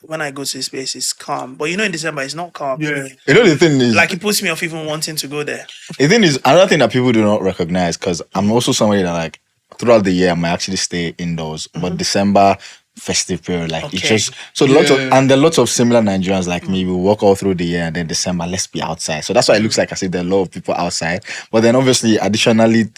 when I go to this place, it's calm. But in December, it's not calm. Yeah. The thing is... Like, it puts me off even wanting to go there. The thing is, another thing that people do not recognize, because I'm also somebody that, like, throughout the year, I might actually stay indoors. But December... festive period, like it's just so there are lots of similar Nigerians like me. We walk all through the year, and then December, let's be outside. So that's why it looks like I see there are a lot of people outside. But then obviously, additionally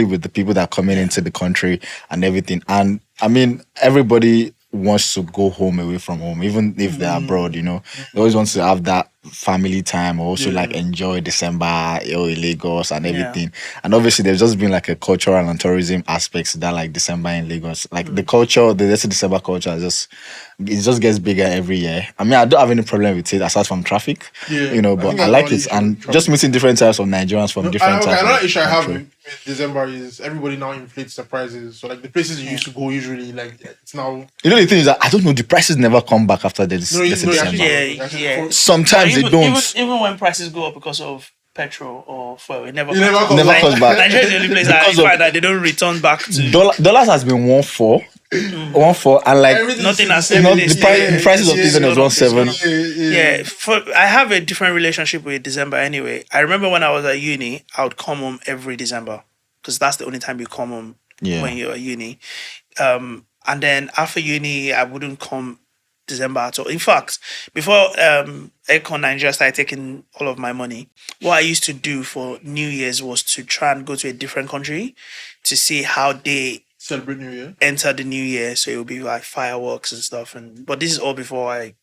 with the people that are coming into the country and everything, and I mean everybody wants to go home away from home, even if they're abroad. They always want to have that family time, or also like enjoy December in Lagos and everything. And obviously there's just been like a cultural and tourism aspects to that, like December in Lagos, like the culture, the December culture it just gets bigger every year. I mean, I don't have any problem with it aside from traffic, but I like it, and just meeting different types of Nigerians from different types. Another issue I have with December is everybody now inflates the prices. So like the places you used to go usually, like it's now. The thing is that I don't know, the prices never come back after December. Sometimes they don't. Even when prices go up because of petrol or fuel, it never comes back. Nigeria is the only place I find that they don't return back to. Dollars has been 1.4. 1.4, and like nothing has the prices of diesel is 1.7. I have a different relationship with December anyway. I remember when I was at uni, I would come home every December because that's the only time you come home when you're at uni. And then after uni, I wouldn't come December at all. In fact, before Eggcorn Nigeria started taking all of my money, what I used to do for New Year's was to try and go to a different country to see how they celebrate New Year, enter the New Year. So it would be like fireworks and stuff. But this is all before I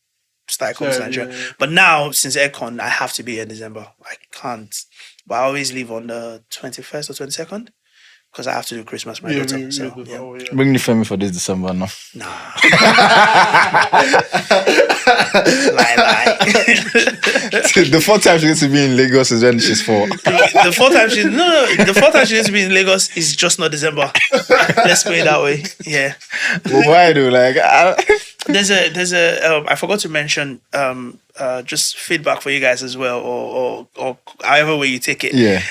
started coming to Nigeria. Yeah. But now, since Eggcorn, I have to be in December. I can't. But I always leave on the 21st or 22nd. because I have to do Christmas with my Yeah, daughter. So yeah. oh, yeah. Bring the family for this December, no? Nah. lie. The fourth time she needs to be in Lagos is when she's 4. The fourth time she needs to be in Lagos is just not December. Let's put it that way. Yeah. But why though? Like, There's a I forgot to mention just feedback for you guys as well, or however way you take it. Yeah.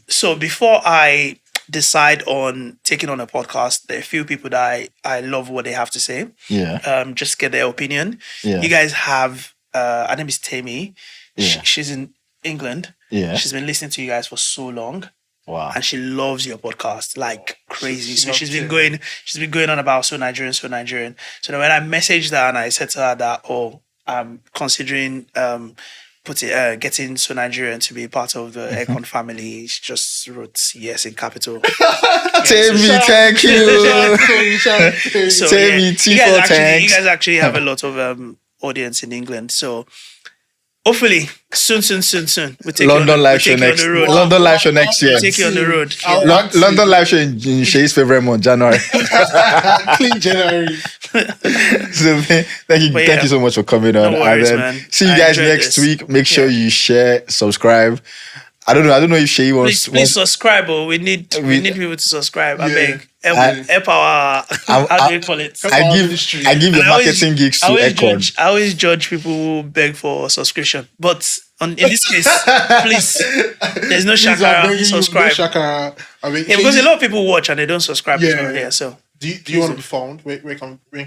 So before I decide on taking on a podcast, there are a few people that I love what they have to say. Yeah. Just get their opinion. Yeah. You guys have her name is Seyi. Yeah. She's in England. Yeah. She's been listening to you guys for so long. Wow. And she loves your podcast like crazy. So she's been going on about so Nigerian. So then when I messaged her and I said to her that, I'm considering getting So Nigerian to be part of the Eggcorn family, she just wrote yes in capital. Seyi, thank you. So Seyi, you thanks. guys actually have a lot of audience in England. So hopefully soon we'll take London live show next. London live show next year. We'll take you on the road. London live show in Seyi's favorite month, January. Clean January. So thank you so much for coming on. No worries, and man. See you I guys enjoyed next this. week. Make sure you share, subscribe. I don't know if Seyi wants. Please subscribe. We need people to subscribe. I beg. Help our how do you call it? I give the marketing gigs to Eggcorn. I always judge people who beg for subscription, but in this case, please, there's no shakara. Subscribe. Because a lot of people watch and they don't subscribe. Yeah. So do you want to be found? Where can you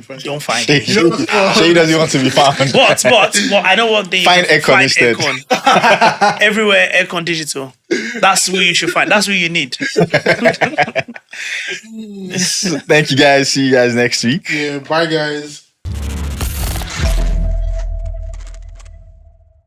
find? don't find Seyi it. Seyi doesn't want to be found. But I know one thing. Find Eggcorn instead. Eggcorn. Everywhere, Eggcorn Digital. That's who you should find. That's who you need. Thank you guys. See you guys next week. Yeah, bye guys.